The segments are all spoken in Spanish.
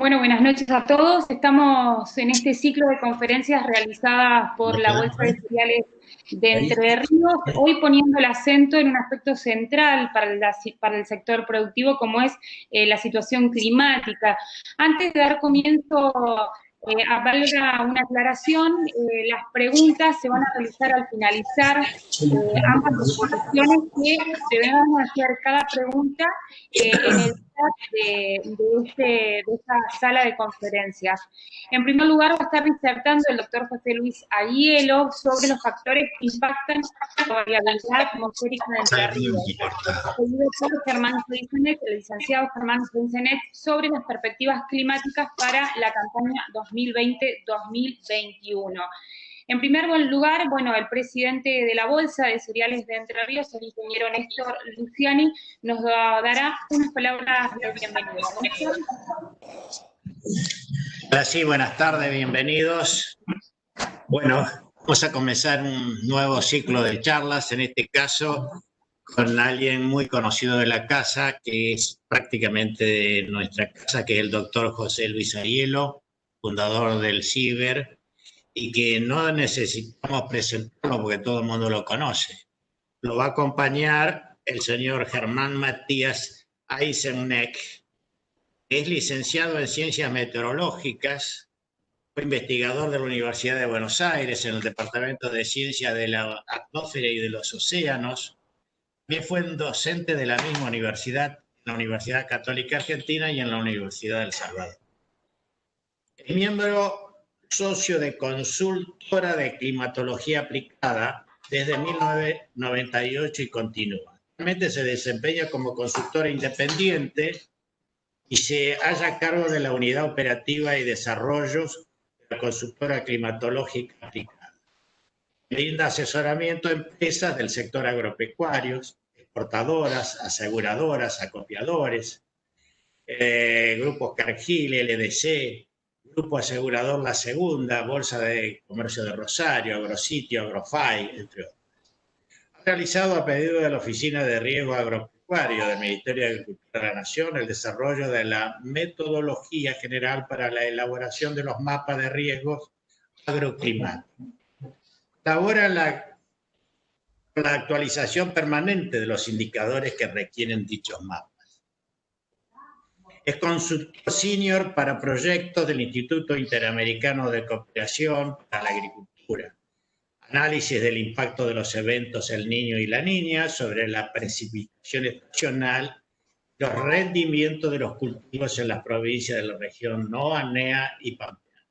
Bueno, buenas noches a todos. Estamos en este ciclo de conferencias realizadas por la Bolsa de Cereales de Entre Ríos, hoy poniendo el acento en un aspecto central para el sector productivo, como es la situación climática. Antes de dar comienzo, valga una aclaración, las preguntas se van a realizar al finalizar ambas exposiciones, que debemos hacer cada pregunta en el de esta sala de conferencias. En primer lugar, va a estar disertando el doctor José Luis Aiello sobre los factores que impactan la variabilidad atmosférica de Entre Ríos. Seguido por Germán Freixenet, el licenciado Germán Freixenet, sobre las perspectivas climáticas para la campaña 2020-2021. En primer lugar, bueno, el presidente de la Bolsa de Cereales de Entre Ríos, el ingeniero Néstor Luciani, nos dará unas palabras de bienvenida. Hola, sí, buenas tardes, bienvenidos. Bueno, vamos a comenzar un nuevo ciclo de charlas, en este caso con alguien muy conocido de la casa, que es prácticamente de nuestra casa, que es el doctor José Luis Aiello, fundador del CIBER, y que no necesitamos presentarlo porque todo el mundo lo conoce. Lo va a acompañar el señor Germán Matías Eisenneck, que es licenciado en Ciencias Meteorológicas, fue investigador de la Universidad de Buenos Aires en el Departamento de Ciencia de la Atmósfera y de los Océanos. También fue un docente de la misma universidad, en la Universidad Católica Argentina y en la Universidad de El Salvador. Es miembro socio de Consultora de Climatología Aplicada desde 1998 y continúa. Actualmente se desempeña como consultora independiente y se halla a cargo de la Unidad Operativa y Desarrollos de la Consultora Climatológica Aplicada. Brinda asesoramiento a empresas del sector agropecuarios, exportadoras, aseguradoras, acopiadores, grupos Cargill, LDC, Grupo Asegurador La Segunda, Bolsa de Comercio de Rosario, Agrositio, Agrofy, entre otros. Ha realizado a pedido de la Oficina de Riesgo Agropecuario del Ministerio de Agricultura de la Nación el desarrollo de la metodología general para la elaboración de los mapas de riesgos agroclimáticos. Colabora la actualización permanente de los indicadores que requieren dichos mapas. Es consultor senior para proyectos del Instituto Interamericano de Cooperación para la Agricultura. Análisis del impacto de los eventos El Niño y la Niña sobre la precipitación estacional, los rendimientos de los cultivos en las provincias de la región NOA, NEA y Pampeano.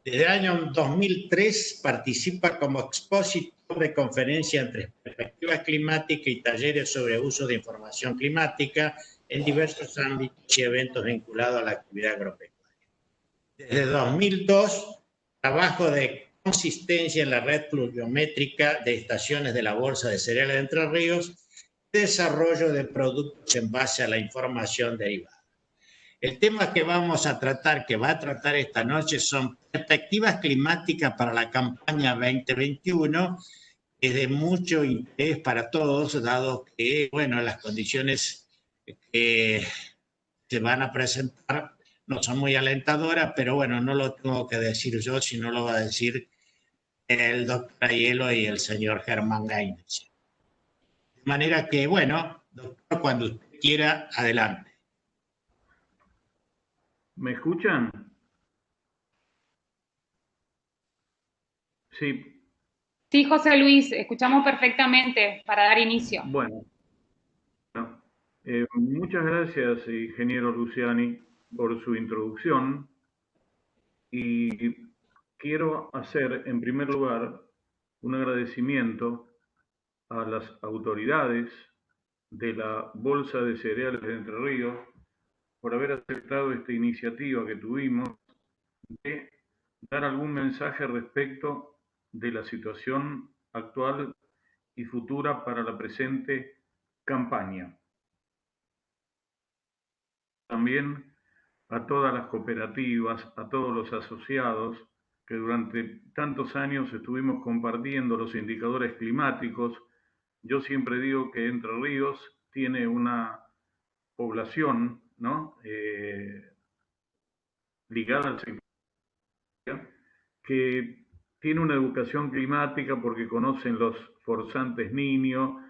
Desde el año 2003 participa como expositor de conferencias entre perspectivas climáticas y talleres sobre uso de información climática en diversos ámbitos y eventos vinculados a la actividad agropecuaria. Desde 2002, trabajo de consistencia en la red pluviométrica de estaciones de la Bolsa de Cereales de Entre Ríos, desarrollo de productos en base a la información derivada. El tema que vamos a tratar, que va a tratar esta noche, son perspectivas climáticas para la campaña 2021, que es de mucho interés para todos, dado que, bueno, las condiciones que se van a presentar no son muy alentadoras, pero bueno, no lo tengo que decir yo, sino lo va a decir el doctor Aiello y el señor Germán Gaines. De manera que, bueno, doctor, cuando usted quiera, adelante. ¿Me escuchan? Sí. Sí, José Luis, escuchamos perfectamente para dar inicio. Bueno, muchas gracias, ingeniero Luciani, por su introducción. Y quiero hacer, en primer lugar, un agradecimiento a las autoridades de la Bolsa de Cereales de Entre Ríos por haber aceptado esta iniciativa que tuvimos de dar algún mensaje respecto de la situación actual y futura para la presente campaña. También a todas las cooperativas, a todos los asociados que durante tantos años estuvimos compartiendo los indicadores climáticos. Yo siempre digo que Entre Ríos tiene una población, ¿no?, ligada al sector, que tiene una educación climática porque conocen los forzantes niños.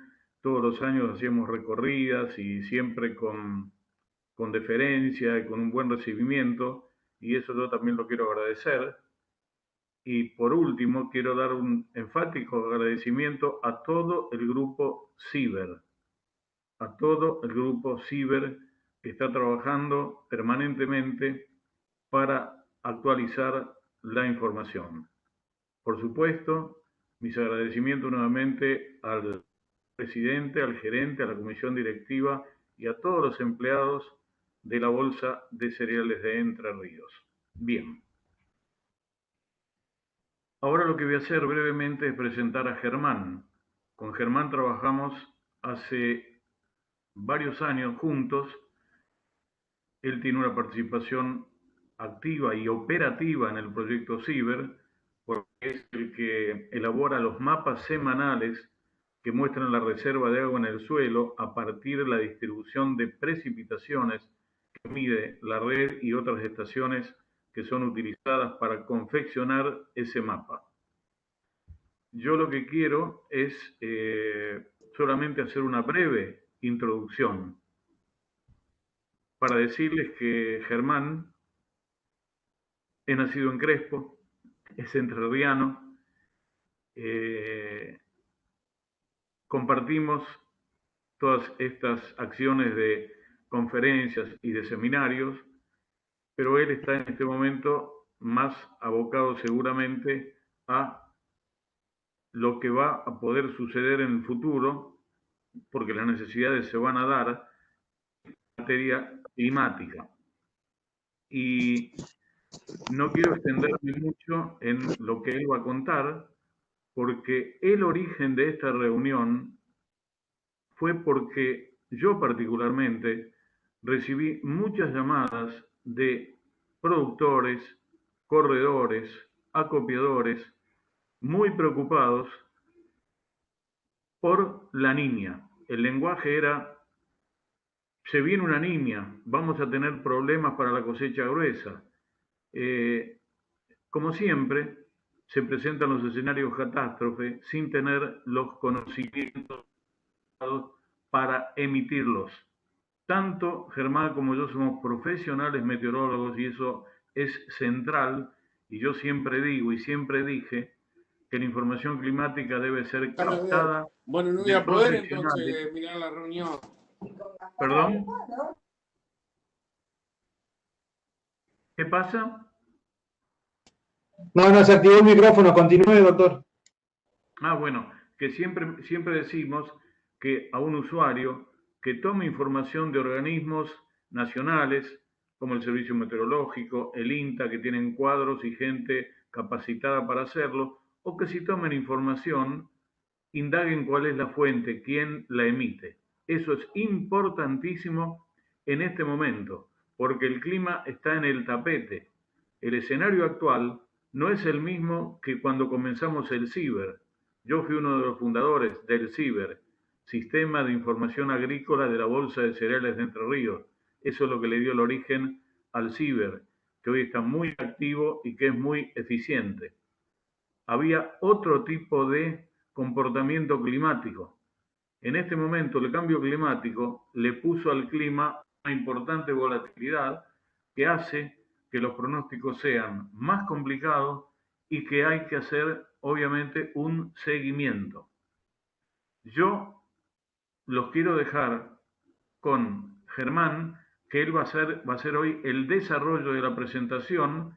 Todos los años hacíamos recorridas y siempre con deferencia y con un buen recibimiento, y eso yo también lo quiero agradecer. Y por último, quiero dar un enfático agradecimiento a todo el grupo Ciber, a todo el grupo Ciber que está trabajando permanentemente para actualizar la información. Por supuesto, mis agradecimientos nuevamente al presidente, al gerente, a la comisión directiva y a todos los empleados de la Bolsa de Cereales de Entre Ríos. Bien. Ahora lo que voy a hacer brevemente es presentar a Germán. Con Germán trabajamos hace varios años juntos. Él tiene una participación activa y operativa en el proyecto Ciber, porque es el que elabora los mapas semanales que muestran la reserva de agua en el suelo a partir de la distribución de precipitaciones que mide la red y otras estaciones que son utilizadas para confeccionar ese mapa. Yo lo que quiero es solamente hacer una breve introducción para decirles que Germán es nacido en Crespo, es entrerriano, compartimos todas estas acciones de conferencias y de seminarios, pero él está en este momento más abocado seguramente a lo que va a poder suceder en el futuro, porque las necesidades se van a dar en materia climática. Y no quiero extenderme mucho en lo que él va a contar, porque el origen de esta reunión fue porque yo particularmente recibí muchas llamadas de productores, corredores, acopiadores, muy preocupados por la niña. El lenguaje era: se viene una niña, vamos a tener problemas para la cosecha gruesa. Como siempre, se presentan los escenarios catástrofe sin tener los conocimientos para emitirlos. Tanto Germán como yo somos profesionales meteorólogos y eso es central, y yo siempre digo y siempre dije que la información climática debe ser captada. Bueno, no voy a poder entonces mirar la reunión. ¿Perdón? ¿Qué pasa? No, se activó el micrófono, continúe, doctor. Bueno, que siempre decimos que a un usuario que tome información de organismos nacionales, como el Servicio Meteorológico, el INTA, que tienen cuadros y gente capacitada para hacerlo, o que si tomen información, indaguen cuál es la fuente, quién la emite. Eso es importantísimo en este momento, porque el clima está en el tapete. El escenario actual no es el mismo que cuando comenzamos el Ciber. Yo fui uno de los fundadores del Ciber, Sistema de Información Agrícola de la Bolsa de Cereales de Entre Ríos. Eso es lo que le dio el origen al Ciber, que hoy está muy activo y que es muy eficiente. Había otro tipo de comportamiento climático. En este momento el cambio climático le puso al clima una importante volatilidad que hace que los pronósticos sean más complicados y que hay que hacer obviamente un seguimiento. Yo los quiero dejar con Germán, que él va a hacer hoy el desarrollo de la presentación,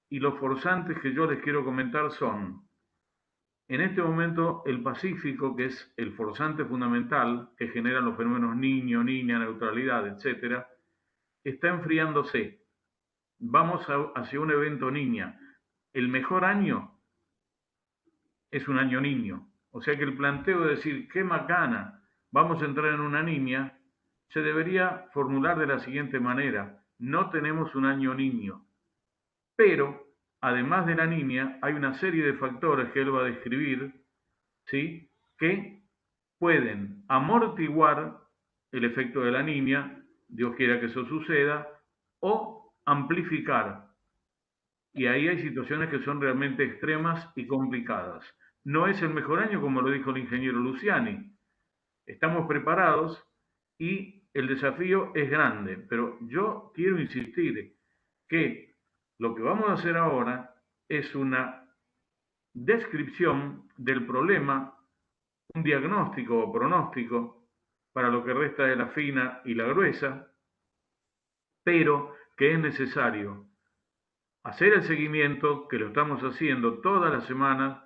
y los forzantes que yo les quiero comentar son: en este momento el Pacífico, que es el forzante fundamental que genera los fenómenos niño, niña, neutralidad, etc., está enfriándose. Vamos hacia un evento niña. El mejor año es un año niño. O sea que el planteo de decir, qué macana, vamos a entrar en una niña, se debería formular de la siguiente manera: no tenemos un año niño, pero además de la niña hay una serie de factores que él va a describir, ¿sí?, que pueden amortiguar el efecto de la niña, Dios quiera que eso suceda, o amplificar y ahí hay situaciones que son realmente extremas y complicadas. No es el mejor año, como lo dijo el ingeniero Luciani. Estamos preparados y el desafío es grande, pero yo quiero insistir que lo que vamos a hacer ahora es una descripción del problema, un diagnóstico o pronóstico para lo que resta de la fina y la gruesa, pero que es necesario hacer el seguimiento, que lo estamos haciendo todas las semanas,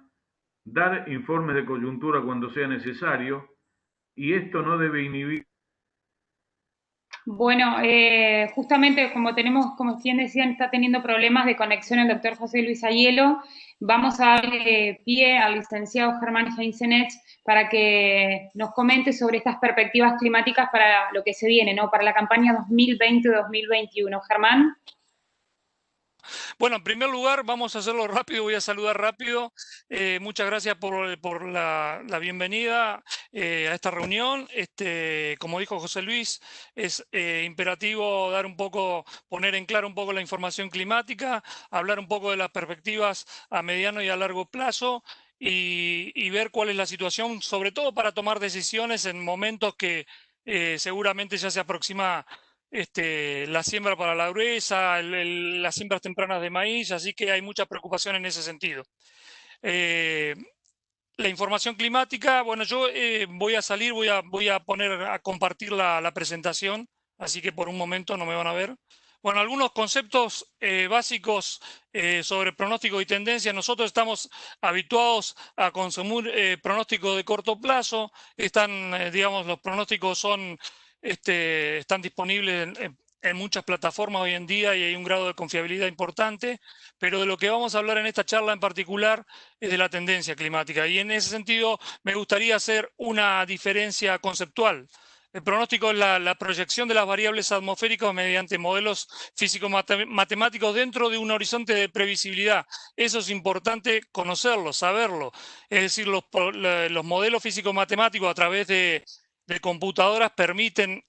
dar informes de coyuntura cuando sea necesario, y esto no debe inhibir. Bueno, justamente como tenemos, como quien decían, está teniendo problemas de conexión el doctor José Luis Ayelo, vamos a darle pie al licenciado Germán Heinzenetz para que nos comente sobre estas perspectivas climáticas para lo que se viene, ¿no? Para la campaña 2020-2021. Germán. Bueno, en primer lugar, vamos a hacerlo rápido, voy a saludar rápido. Muchas gracias por la bienvenida a esta reunión. Como dijo José Luis, es imperativo dar un poco, poner en claro un poco la información climática, hablar un poco de las perspectivas a mediano y a largo plazo y ver cuál es la situación, sobre todo para tomar decisiones en momentos que seguramente ya se aproxima la siembra para la gruesa, las siembras tempranas de maíz, así que hay mucha preocupación en ese sentido. La información climática, bueno, yo voy a salir, voy a poner a compartir la presentación, así que por un momento no me van a ver. Bueno, algunos conceptos básicos sobre pronóstico y tendencia. Nosotros estamos habituados a consumir pronósticos de corto plazo. Digamos, los pronósticos están disponibles en muchas plataformas hoy en día y hay un grado de confiabilidad importante, pero de lo que vamos a hablar en esta charla en particular es de la tendencia climática. Y en ese sentido me gustaría hacer una diferencia conceptual. El pronóstico es la proyección de las variables atmosféricas mediante modelos físico-matemáticos dentro de un horizonte de previsibilidad. Eso es importante conocerlo, saberlo. Es decir, los modelos físico-matemáticos a través de computadoras permiten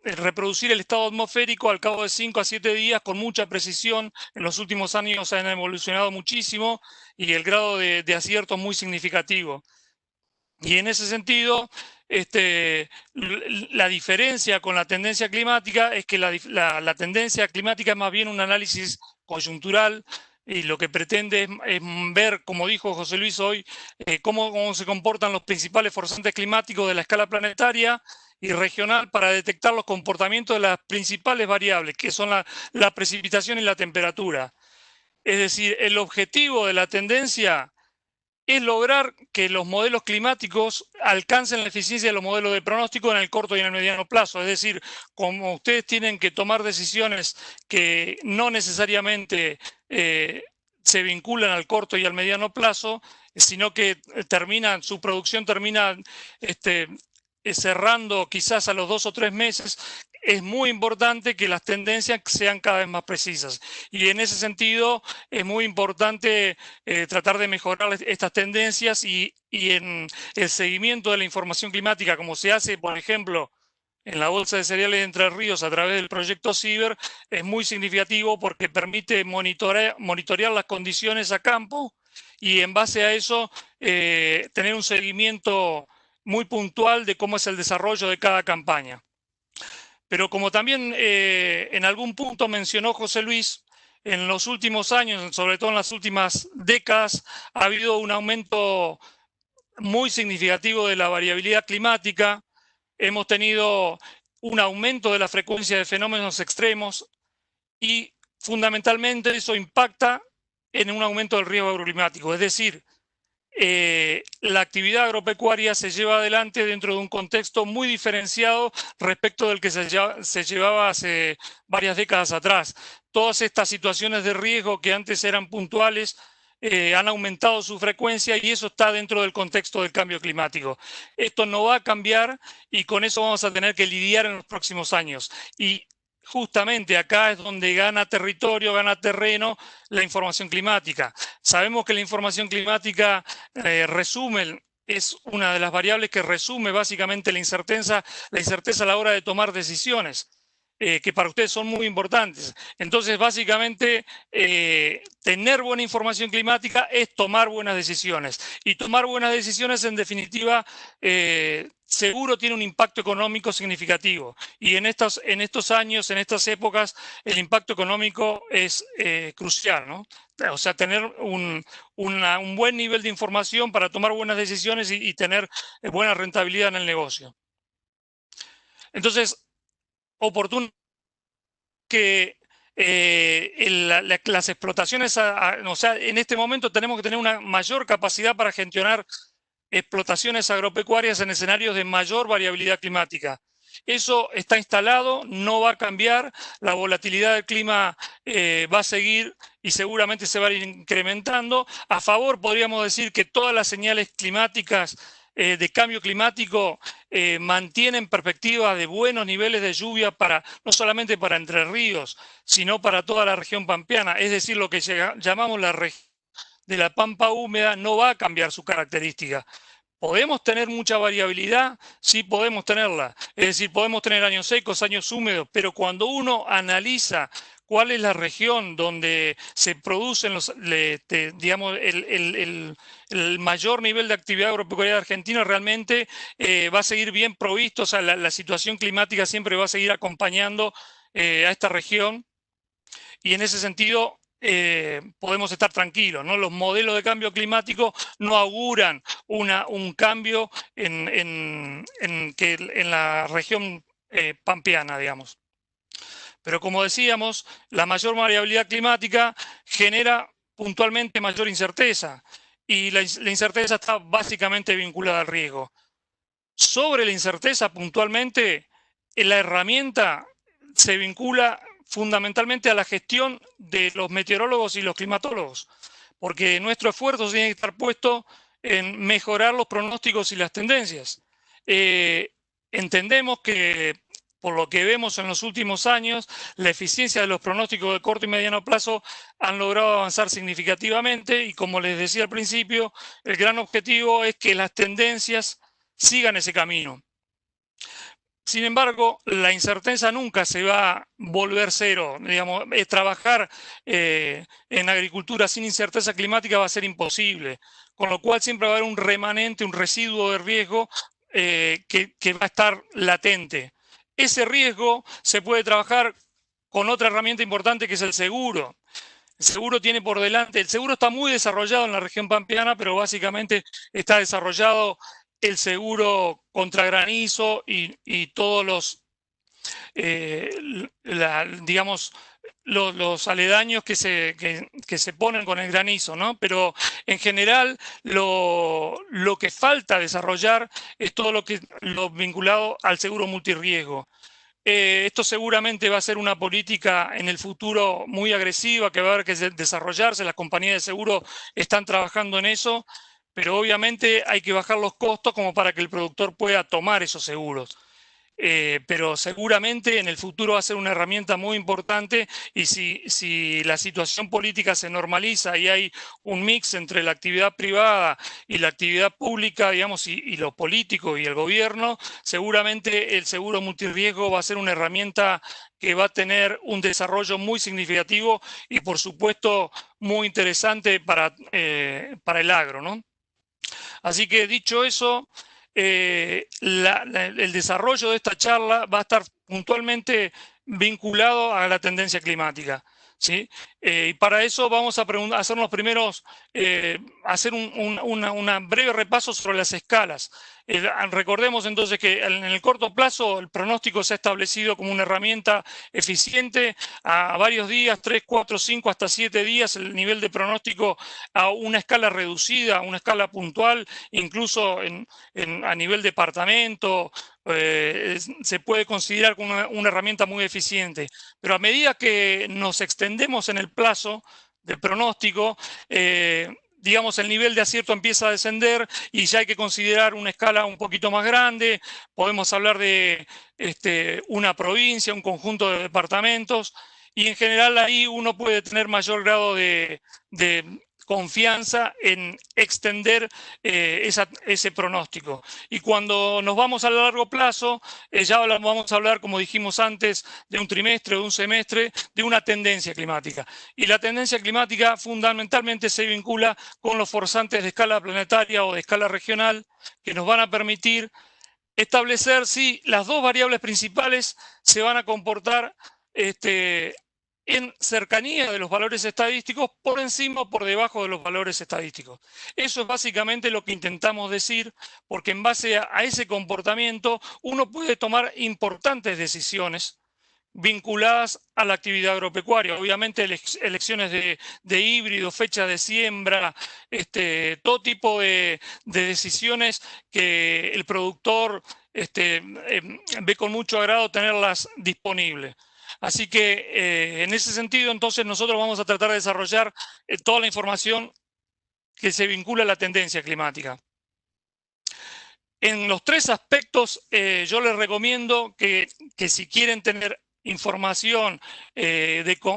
reproducir el estado atmosférico al cabo de 5 a 7 días con mucha precisión. En los últimos años han evolucionado muchísimo y el grado de acierto es muy significativo. Y en ese sentido, la diferencia con la tendencia climática es que la tendencia climática es más bien un análisis coyuntural y lo que pretende es ver, como dijo José Luis hoy, cómo se comportan los principales forzantes climáticos de la escala planetaria y regional para detectar los comportamientos de las principales variables, que son la precipitación y la temperatura. Es decir, el objetivo de la tendencia es lograr que los modelos climáticos alcancen la eficiencia de los modelos de pronóstico en el corto y en el mediano plazo. Es decir, como ustedes tienen que tomar decisiones que no necesariamente se vinculan al corto y al mediano plazo, sino que su producción termina cerrando quizás a los 2 o 3 meses, es muy importante que las tendencias sean cada vez más precisas. Y en ese sentido es muy importante tratar de mejorar estas tendencias y en el seguimiento de la información climática, como se hace, por ejemplo, en la Bolsa de Cereales de Entre Ríos a través del proyecto CIBER, es muy significativo porque permite monitorear las condiciones a campo y en base a eso tener un seguimiento muy puntual de cómo es el desarrollo de cada campaña. Pero como también en algún punto mencionó José Luis, en los últimos años, sobre todo en las últimas décadas, ha habido un aumento muy significativo de la variabilidad climática. Hemos tenido un aumento de la frecuencia de fenómenos extremos y fundamentalmente eso impacta en un aumento del riesgo agroclimático. Es decir, la actividad agropecuaria se lleva adelante dentro de un contexto muy diferenciado respecto del que se llevaba hace varias décadas atrás. Todas estas situaciones de riesgo que antes eran puntuales han aumentado su frecuencia y eso está dentro del contexto del cambio climático. Esto no va a cambiar y con eso vamos a tener que lidiar en los próximos años. Y justamente acá es donde gana territorio, gana terreno la información climática. Sabemos que la información climática es una de las variables que resume básicamente la incerteza a la hora de tomar decisiones. que para ustedes son muy importantes. Entonces, básicamente, tener buena información climática es tomar buenas decisiones. Y tomar buenas decisiones, en definitiva, seguro tiene un impacto económico significativo. Y en estos años, en estas épocas, el impacto económico es crucial, ¿no? O sea, tener un buen nivel de información para tomar buenas decisiones y tener buena rentabilidad en el negocio. Entonces, oportuno que las explotaciones, o sea, en este momento tenemos que tener una mayor capacidad para gestionar explotaciones agropecuarias en escenarios de mayor variabilidad climática. Eso está instalado, no va a cambiar, la volatilidad del clima va a seguir y seguramente se va a ir incrementando. A favor, podríamos decir que todas las señales climáticas de cambio climático mantienen perspectivas de buenos niveles de lluvia no solamente para Entre Ríos, sino para toda la región pampeana. Es decir, lo que llamamos la región de la pampa húmeda no va a cambiar su característica. ¿Podemos tener mucha variabilidad? Sí, podemos tenerla. Es decir, podemos tener años secos, años húmedos, pero cuando uno analiza cuál es la región donde se producen digamos, el mayor nivel de actividad agropecuaria de Argentina, realmente va a seguir bien provisto. O sea, la situación climática siempre va a seguir acompañando a esta región. Y en ese sentido, podemos estar tranquilos, ¿no? Los modelos de cambio climático no auguran un cambio en la región pampeana, digamos. Pero como decíamos, la mayor variabilidad climática genera puntualmente mayor incerteza y la incerteza está básicamente vinculada al riesgo. Sobre la incerteza puntualmente, la herramienta se vincula fundamentalmente a la gestión de los meteorólogos y los climatólogos, porque nuestro esfuerzo tiene que estar puesto en mejorar los pronósticos y las tendencias. Entendemos que, por lo que vemos en los últimos años, la eficiencia de los pronósticos de corto y mediano plazo han logrado avanzar significativamente y, como les decía al principio, el gran objetivo es que las tendencias sigan ese camino. Sin embargo, la incerteza nunca se va a volver cero. Digamos, trabajar en agricultura sin incerteza climática va a ser imposible, con lo cual siempre va a haber un remanente, un residuo de riesgo que va a estar latente. Ese riesgo se puede trabajar con otra herramienta importante que es el seguro. El seguro tiene por delante, el seguro está muy desarrollado en la región pampeana, pero básicamente está desarrollado el seguro contra granizo y todos los aledaños que se ponen con el granizo, ¿no? Pero en general lo que falta desarrollar es todo lo vinculado al seguro multirriesgo. Esto seguramente va a ser una política en el futuro muy agresiva que va a haber que desarrollarse. Las compañías de seguro están trabajando en eso, pero obviamente hay que bajar los costos como para que el productor pueda tomar esos seguros. Pero seguramente en el futuro va a ser una herramienta muy importante y si la situación política se normaliza y hay un mix entre la actividad privada y la actividad pública, digamos, y lo político y el gobierno, seguramente el seguro multirriesgo va a ser una herramienta que va a tener un desarrollo muy significativo y, por supuesto, muy interesante para el agro, ¿no? Así que, dicho eso, el desarrollo de esta charla va a estar puntualmente vinculado a la tendencia climática, ¿sí? Y para eso vamos a hacer los primeros, hacer un breve repaso sobre las escalas. Recordemos entonces que en el corto plazo el pronóstico se ha establecido como una herramienta eficiente a varios días, 3, 4, 5, hasta 7 días, el nivel de pronóstico a una escala reducida, a una escala puntual, incluso a nivel departamento, se puede considerar como una herramienta muy eficiente. Pero a medida que nos extendemos en el plazo del pronóstico, digamos, el nivel de acierto empieza a descender y ya hay que considerar una escala un poquito más grande. Podemos hablar de una provincia, un conjunto de departamentos, y en general ahí uno puede tener mayor grado de confianza en extender ese pronóstico. Y cuando nos vamos a largo plazo, ya vamos a hablar, como dijimos antes, de un trimestre o de un semestre, de una tendencia climática. Y la tendencia climática fundamentalmente se vincula con los forzantes de escala planetaria o de escala regional, que nos van a permitir establecer si las dos variables principales se van a comportar en cercanía de los valores estadísticos, por encima o por debajo de los valores estadísticos. Eso es básicamente lo que intentamos decir, porque en base a ese comportamiento uno puede tomar importantes decisiones vinculadas a la actividad agropecuaria. Obviamente elecciones de híbrido, fecha de siembra, todo tipo de decisiones que el productor ve con mucho agrado tenerlas disponibles. Así que en ese sentido, entonces, nosotros vamos a tratar de desarrollar toda la información que se vincula a la tendencia climática. En los tres aspectos, yo les recomiendo que si quieren tener información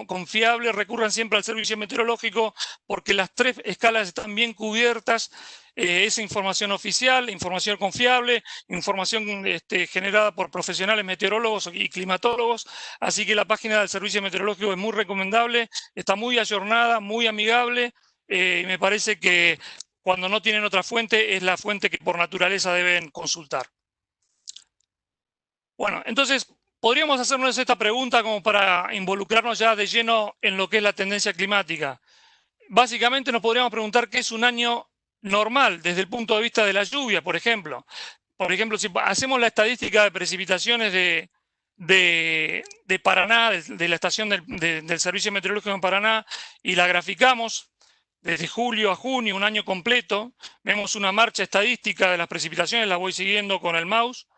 confiable, recurran siempre al servicio meteorológico, porque las tres escalas están bien cubiertas. Esa información oficial, información confiable, información generada por profesionales meteorólogos y climatólogos. Así que la página del servicio meteorológico es muy recomendable, está muy ayornada, muy amigable. Me parece que cuando no tienen otra fuente, es la fuente que por naturaleza deben consultar. Bueno, entonces podríamos hacernos esta pregunta como para involucrarnos ya de lleno en lo que es la tendencia climática. Básicamente nos podríamos preguntar qué es un año normal desde el punto de vista de la lluvia, por ejemplo. Por ejemplo, si hacemos la estadística de precipitaciones de Paraná, de la estación del Servicio Meteorológico en Paraná, y la graficamos desde julio a junio, un año completo, vemos una marcha estadística de las precipitaciones, la voy siguiendo con el mouse,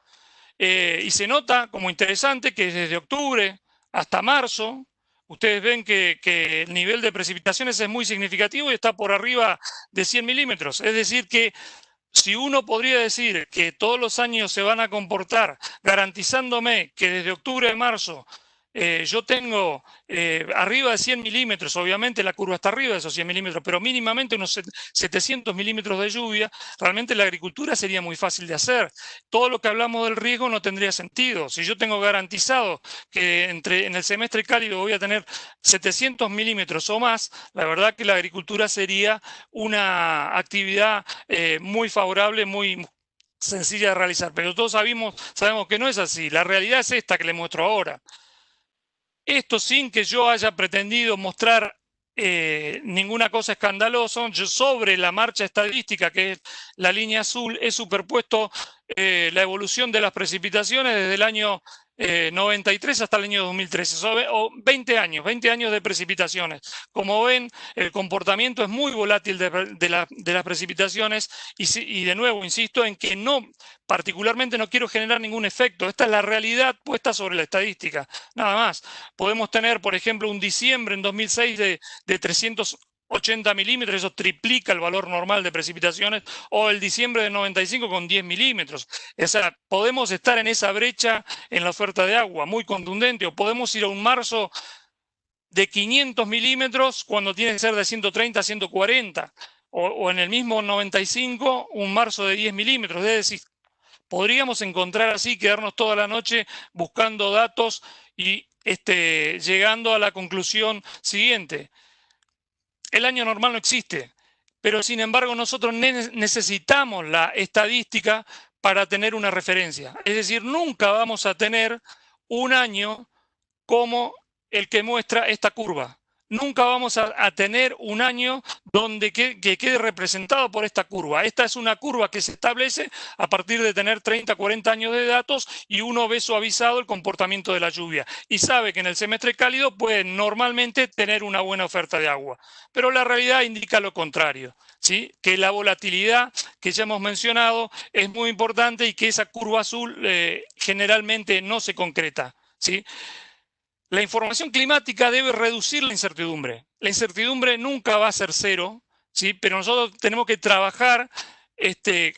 y se nota como interesante que desde octubre hasta marzo, ustedes ven que el nivel de precipitaciones es muy significativo y está por arriba de 100 milímetros. Es decir que si uno podría decir que todos los años se van a comportar garantizándome que desde octubre a marzo yo tengo arriba de 100 milímetros, obviamente la curva está arriba de esos 100 milímetros, pero mínimamente unos 700 milímetros de lluvia, realmente la agricultura sería muy fácil de hacer. Todo lo que hablamos del riesgo no tendría sentido. Si yo tengo garantizado que en el semestre cálido voy a tener 700 milímetros o más, la verdad que la agricultura sería una actividad muy favorable, muy sencilla de realizar. Pero todos sabemos que no es así. La realidad es esta que les muestro ahora. Esto sin que yo haya pretendido mostrar ninguna cosa escandalosa. Yo sobre la marcha estadística, que es la línea azul, he superpuesto la evolución de las precipitaciones desde el año 93 hasta el año 2013, o 20 años de precipitaciones. Como ven, el comportamiento es muy volátil de las precipitaciones y de nuevo insisto en que particularmente no quiero generar ningún efecto. Esta es la realidad puesta sobre la estadística, nada más. Podemos tener, por ejemplo, un diciembre en 2006 de 380 milímetros, eso triplica el valor normal de precipitaciones, o el diciembre de 95 con 10 milímetros. O sea, podemos estar en esa brecha en la oferta de agua, muy contundente, o podemos ir a un marzo de 500 milímetros cuando tiene que ser de 130 a 140, o en el mismo 95 un marzo de 10 milímetros, es decir, podríamos encontrar así, quedarnos toda la noche buscando datos y llegando a la conclusión siguiente. El año normal no existe, pero sin embargo nosotros necesitamos la estadística para tener una referencia. Es decir, nunca vamos a tener un año como el que muestra esta curva. Nunca vamos a tener un año donde que quede representado por esta curva. Esta es una curva que se establece a partir de tener 30, 40 años de datos y uno ve suavizado el comportamiento de la lluvia y sabe que en el semestre cálido puede normalmente tener una buena oferta de agua. Pero la realidad indica lo contrario, ¿sí? Que la volatilidad que ya hemos mencionado es muy importante y que esa curva azul generalmente no se concreta, ¿sí? La información climática debe reducir la incertidumbre. La incertidumbre nunca va a ser cero, ¿sí? Pero nosotros tenemos que trabajar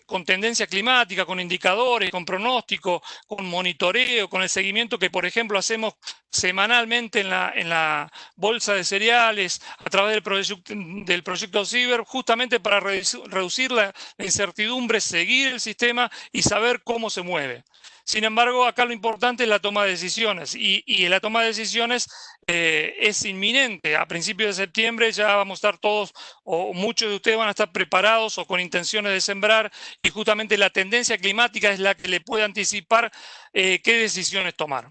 con tendencia climática, con indicadores, con pronóstico, con monitoreo, con el seguimiento que, por ejemplo, hacemos semanalmente en la bolsa de cereales a través del proyecto CIBER, justamente para reducir la incertidumbre, seguir el sistema y saber cómo se mueve. Sin embargo, acá lo importante es la toma de decisiones y la toma de decisiones es inminente. A principios de septiembre ya vamos a estar todos, o muchos de ustedes van a estar preparados o con intenciones de sembrar, y justamente la tendencia climática es la que le puede anticipar qué decisiones tomar.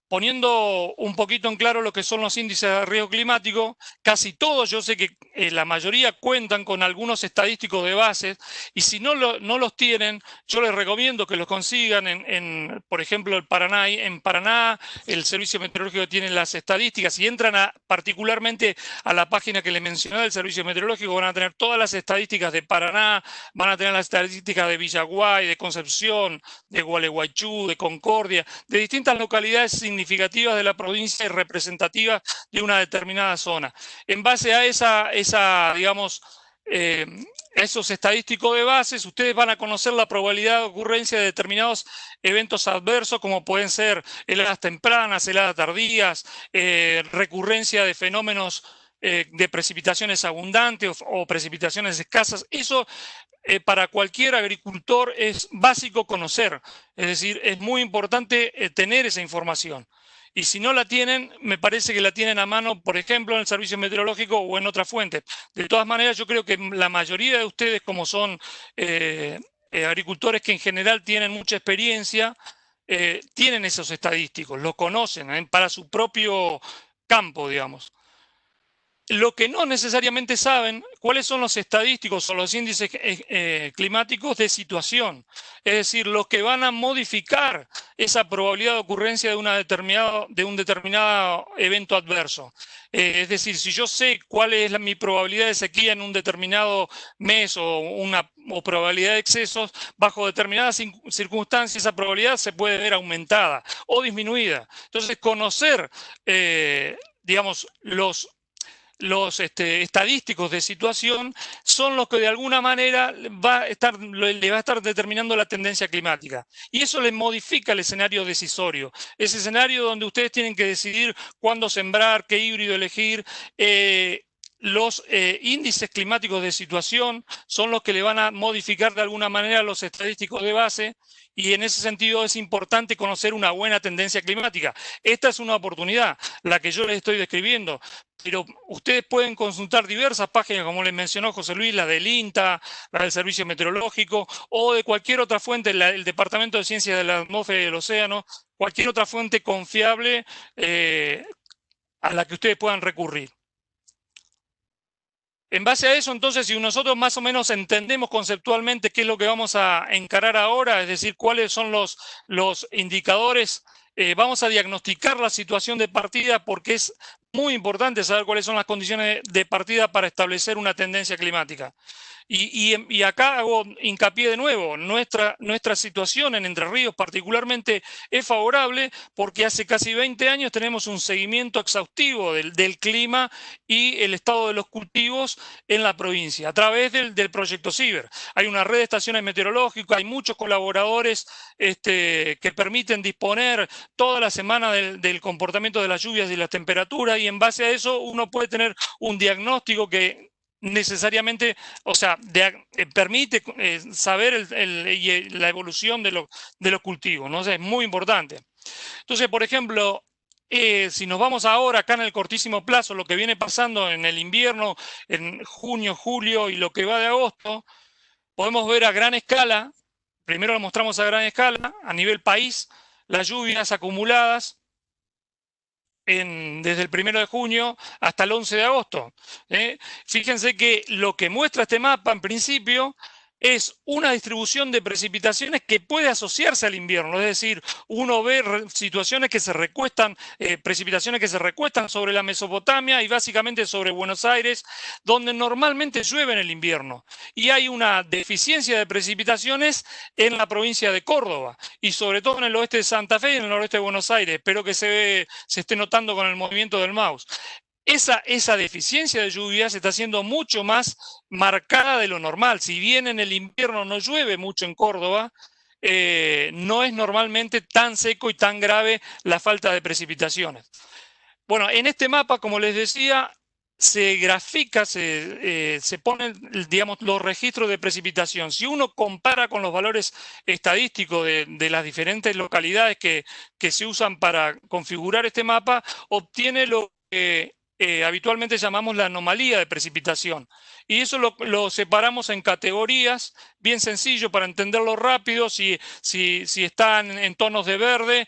Poniendo un poquito en claro lo que son los índices de riesgo climático, casi todos, yo sé que la mayoría cuentan con algunos estadísticos de base, y si no los tienen, yo les recomiendo que los consigan por ejemplo, en Paraná, el Servicio Meteorológico tiene las estadísticas, y entran particularmente a la página que les mencioné del Servicio Meteorológico, van a tener todas las estadísticas de Paraná, van a tener las estadísticas de Villaguay, de Concepción, de Gualeguaychú, de Concordia, de distintas localidades significativas de la provincia y representativas de una determinada zona. En base a digamos, esos estadísticos de bases, ustedes van a conocer la probabilidad de ocurrencia de determinados eventos adversos, como pueden ser heladas tempranas, heladas tardías, recurrencia de fenómenos de precipitaciones abundantes o precipitaciones escasas. Eso para cualquier agricultor es básico conocer, es decir, es muy importante tener esa información. Y si no la tienen, me parece que la tienen a mano, por ejemplo, en el Servicio Meteorológico o en otras fuentes. De todas maneras, yo creo que la mayoría de ustedes, como son agricultores que en general tienen mucha experiencia, tienen esos estadísticos, los conocen para su propio campo, digamos. Lo que no necesariamente saben, cuáles son los estadísticos o los índices climáticos de situación, es decir, los que van a modificar esa probabilidad de ocurrencia de un determinado evento adverso. Es decir, si yo sé cuál es mi probabilidad de sequía en un determinado mes o probabilidad de excesos, bajo determinadas circunstancias esa probabilidad se puede ver aumentada o disminuida. Entonces, conocer, digamos, los estadísticos de situación son los que de alguna manera le va a estar determinando la tendencia climática. Y eso les modifica el escenario decisorio, ese escenario donde ustedes tienen que decidir cuándo sembrar, qué híbrido elegir. Los índices climáticos de situación son los que le van a modificar de alguna manera los estadísticos de base, y en ese sentido es importante conocer una buena tendencia climática. Esta es una oportunidad, la que yo les estoy describiendo, pero ustedes pueden consultar diversas páginas, como les mencionó José Luis, la del INTA, la del Servicio Meteorológico, o de cualquier otra fuente, el Departamento de Ciencias de la Atmósfera y del Océano, cualquier otra fuente confiable a la que ustedes puedan recurrir. En base a eso, entonces, si nosotros más o menos entendemos conceptualmente qué es lo que vamos a encarar ahora, es decir, cuáles son los indicadores, vamos a diagnosticar la situación de partida, porque es muy importante saber cuáles son las condiciones de partida para establecer una tendencia climática. Y acá hago hincapié de nuevo, nuestra situación en Entre Ríos particularmente es favorable porque hace casi 20 años tenemos un seguimiento exhaustivo del clima y el estado de los cultivos en la provincia a través del proyecto CIBER. Hay una red de estaciones meteorológicas, hay muchos colaboradores que permiten disponer toda la semana del comportamiento de las lluvias y las temperaturas, y en base a eso uno puede tener un diagnóstico que necesariamente, o sea, permite saber la evolución de los cultivos, ¿no? O sea, es muy importante. Entonces, por ejemplo, si nos vamos ahora acá en el cortísimo plazo, lo que viene pasando en el invierno, en junio, julio y lo que va de agosto, podemos ver a gran escala, primero lo mostramos a gran escala, a nivel país, las lluvias acumuladas desde el 1 de junio hasta el 11 de agosto. Fíjense que lo que muestra este mapa en principio es una distribución de precipitaciones que puede asociarse al invierno, es decir, uno ve situaciones que se recuestan, precipitaciones que se recuestan sobre la Mesopotamia y básicamente sobre Buenos Aires, donde normalmente llueve en el invierno. Y hay una deficiencia de precipitaciones en la provincia de Córdoba y sobre todo en el oeste de Santa Fe y en el noroeste de Buenos Aires. Espero que se esté notando con el movimiento del mouse. esa deficiencia de lluvias está siendo mucho más marcada de lo normal. Si bien en el invierno no llueve mucho en Córdoba, no es normalmente tan seco y tan grave la falta de precipitaciones. Bueno, en este mapa, como les decía, se grafica, se ponen, digamos, los registros de precipitación. Si uno compara con los valores estadísticos de las diferentes localidades que se usan para configurar este mapa, obtiene lo que habitualmente llamamos la anomalía de precipitación. Y eso lo separamos en categorías, bien sencillo para entenderlo rápido. Si están en tonos de verde,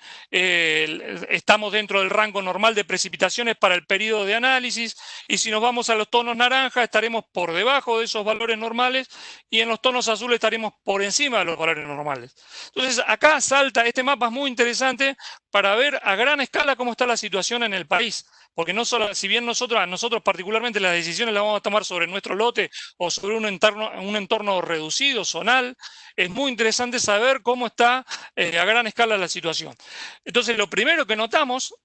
estamos dentro del rango normal de precipitaciones para el periodo de análisis, y si nos vamos a los tonos naranja estaremos por debajo de esos valores normales, y en los tonos azules estaremos por encima de los valores normales. Entonces acá salta, este mapa es muy interesante para ver a gran escala cómo está la situación en el país. Porque no solo, si bien nosotros particularmente las decisiones las vamos a tomar sobre nuestro lote o sobre un entorno reducido, zonal, es muy interesante saber cómo está a gran escala la situación. Entonces, lo primero que notamos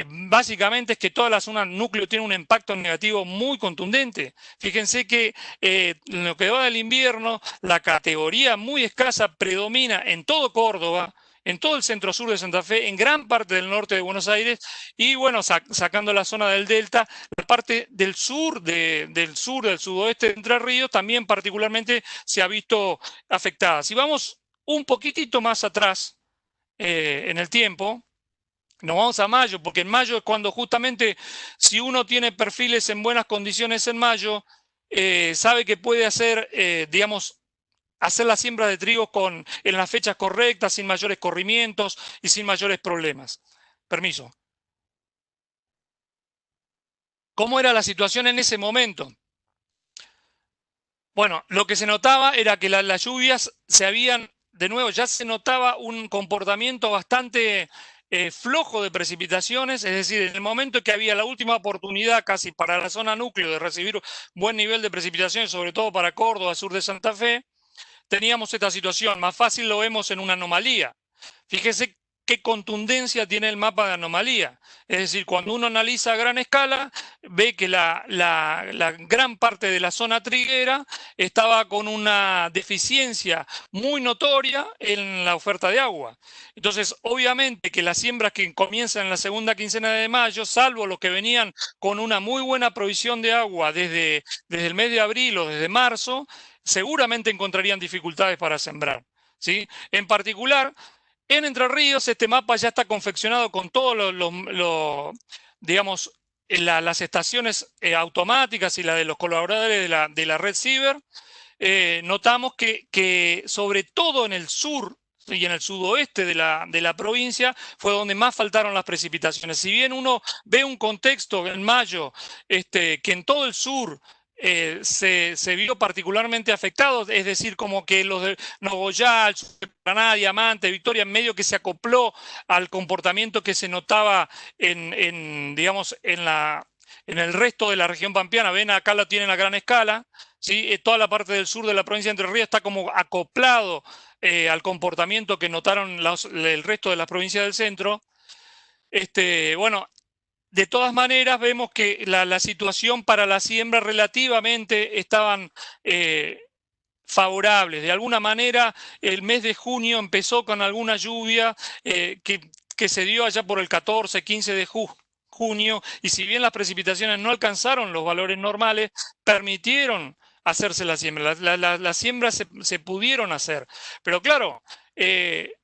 básicamente es que toda la zona núcleo tiene un impacto negativo muy contundente. Fíjense que en lo que va del invierno, la categoría muy escasa predomina en todo Córdoba, en todo el centro-sur de Santa Fe, en gran parte del norte de Buenos Aires, y bueno, sacando la zona del Delta, la parte del sur, del sudoeste de Entre Ríos, también particularmente se ha visto afectada. Si vamos un poquitito más atrás en el tiempo, nos vamos a mayo, porque en mayo es cuando justamente, si uno tiene perfiles en buenas condiciones en mayo, sabe que puede hacer, digamos, hacer la siembra de trigo en las fechas correctas, sin mayores corrimientos y sin mayores problemas. Permiso. ¿Cómo era la situación en ese momento? Bueno, lo que se notaba era que las lluvias de nuevo, ya se notaba un comportamiento bastante flojo de precipitaciones, es decir, en el momento en que había la última oportunidad casi para la zona núcleo de recibir buen nivel de precipitaciones, sobre todo para Córdoba, sur de Santa Fe, teníamos esta situación. Más fácil lo vemos en una anomalía. Fíjese qué contundencia tiene el mapa de anomalía. Es decir, cuando uno analiza a gran escala, ve que la gran parte de la zona triguera estaba con una deficiencia muy notoria en la oferta de agua. Entonces, obviamente que las siembras que comienzan en la segunda quincena de mayo, salvo los que venían con una muy buena provisión de agua desde el mes de abril o desde marzo, seguramente encontrarían dificultades para sembrar, ¿sí? En particular, en Entre Ríos, este mapa ya está confeccionado con todos digamos, las estaciones automáticas y la de los colaboradores de la red Ciber. Notamos que sobre todo en el sur y en el sudoeste de la provincia fue donde más faltaron las precipitaciones. Si bien uno ve un contexto en mayo que en todo el sur se vio particularmente afectado, es decir, como que los de Nogoyá, Paraná, Diamante, Victoria, en medio que se acopló al comportamiento que se notaba digamos, en el resto de la región pampeana. Ven, acá lo tienen a gran escala, ¿sí? Toda la parte del sur de la provincia de Entre Ríos está como acoplado al comportamiento que notaron el resto de las provincias del centro. Bueno, de todas maneras, vemos que la situación para la siembra relativamente estaban favorables. De alguna manera, el mes de junio empezó con alguna lluvia que se dio allá por el 14, 15 de junio, y si bien las precipitaciones no alcanzaron los valores normales, permitieron hacerse la siembra. Las siembras se pudieron hacer. Pero claro,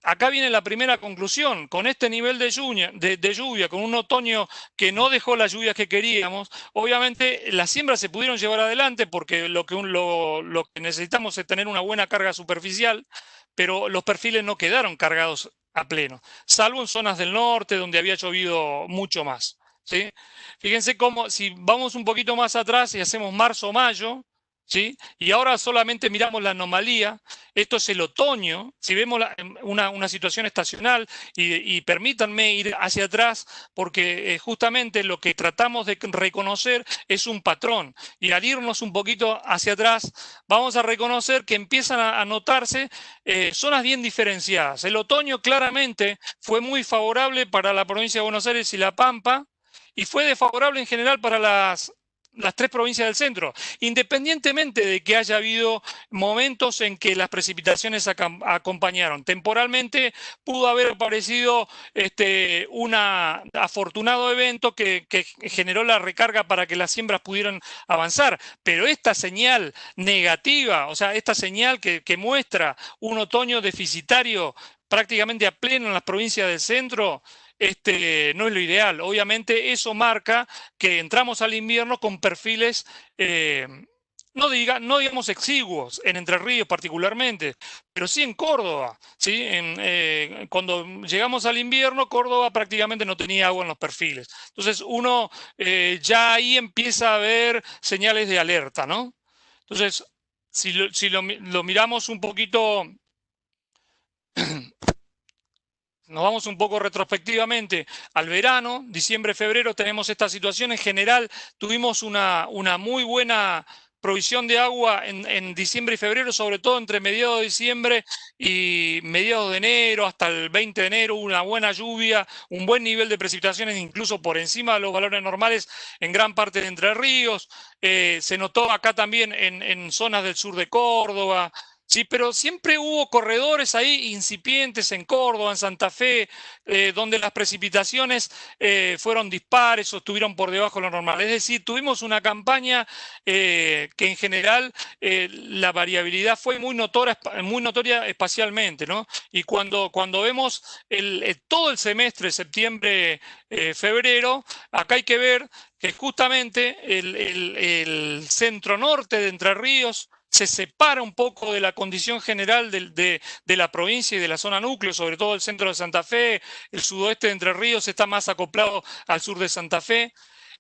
acá viene la primera conclusión. Con este nivel de lluvia, con un otoño que no dejó las lluvias que queríamos, obviamente las siembras se pudieron llevar adelante porque lo que necesitamos es tener una buena carga superficial, pero los perfiles no quedaron cargados a pleno, salvo en zonas del norte donde había llovido mucho más, ¿sí? Fíjense cómo, si vamos un poquito más atrás y hacemos marzo-mayo, ¿sí? Y ahora solamente miramos la anomalía. Esto es el otoño. Si vemos una situación estacional, y permítanme ir hacia atrás, porque justamente lo que tratamos de reconocer es un patrón. Y al irnos un poquito hacia atrás, vamos a reconocer que empiezan a notarse zonas bien diferenciadas. El otoño claramente fue muy favorable para la provincia de Buenos Aires y La Pampa, y fue desfavorable en general para las 3 provincias del centro, independientemente de que haya habido momentos en que las precipitaciones acompañaron. Temporalmente pudo haber aparecido un afortunado evento que generó la recarga para que las siembras pudieran avanzar, pero esta señal negativa, o sea, esta señal que muestra un otoño deficitario prácticamente a pleno en las provincias del centro, no es lo ideal. Obviamente eso marca que entramos al invierno con perfiles, no digamos exiguos, en Entre Ríos particularmente, pero sí en Córdoba. ¿Sí? Cuando llegamos al invierno, Córdoba prácticamente no tenía agua en los perfiles. Entonces uno ya ahí empieza a ver señales de alerta, ¿no? Entonces, si lo miramos un poquito... Nos vamos un poco retrospectivamente al verano, diciembre, febrero, tenemos esta situación. En general, tuvimos una muy buena provisión de agua en diciembre y febrero, sobre todo entre mediados de diciembre y mediados de enero, hasta el 20 de enero, una buena lluvia, un buen nivel de precipitaciones, incluso por encima de los valores normales en gran parte de Entre Ríos. Se notó acá también en zonas del sur de Córdoba. Sí, pero siempre hubo corredores ahí incipientes en Córdoba, en Santa Fe, donde las precipitaciones fueron dispares o estuvieron por debajo de lo normal. Es decir, tuvimos una campaña que en general la variabilidad fue muy notoria espacialmente, ¿no? Y cuando vemos todo el semestre, septiembre, febrero, acá hay que ver que justamente el centro norte de Entre Ríos se separa un poco de la condición general de la provincia y de la zona núcleo, sobre todo el centro de Santa Fe. El sudoeste de Entre Ríos está más acoplado al sur de Santa Fe.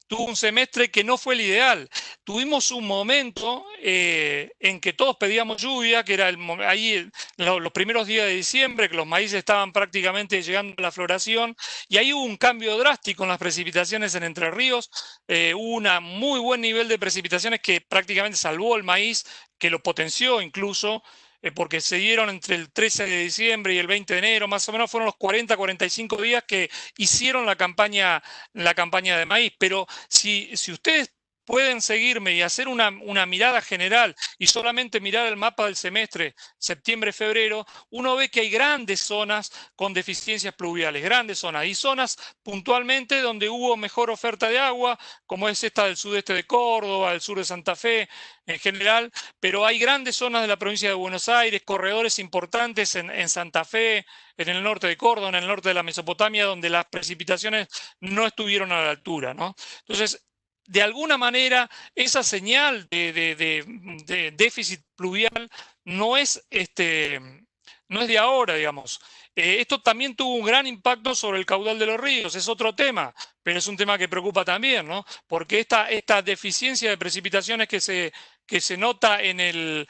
Tuvo un semestre que no fue el ideal. Tuvimos un momento en que todos pedíamos lluvia, que era los primeros días de diciembre, que los maíces estaban prácticamente llegando a la floración, y ahí hubo un cambio drástico en las precipitaciones en Entre Ríos. Hubo un muy buen nivel de precipitaciones que prácticamente salvó el maíz, que lo potenció incluso, porque se dieron entre el 13 de diciembre y el 20 de enero, más o menos fueron los 40-45 días que hicieron la campaña de maíz. Pero si ustedes pueden seguirme y hacer una mirada general y solamente mirar el mapa del semestre, septiembre-febrero, uno ve que hay grandes zonas con deficiencias pluviales, grandes zonas, y zonas puntualmente donde hubo mejor oferta de agua, como es esta del sudeste de Córdoba, del sur de Santa Fe en general, pero hay grandes zonas de la provincia de Buenos Aires, corredores importantes en Santa Fe, en el norte de Córdoba, en el norte de la Mesopotamia, donde las precipitaciones no estuvieron a la altura, ¿no? Entonces, de alguna manera, esa señal de déficit pluvial no es de ahora, digamos. Esto también tuvo un gran impacto sobre el caudal de los ríos, es otro tema, pero es un tema que preocupa también, ¿no? Porque esta deficiencia de precipitaciones que se nota en el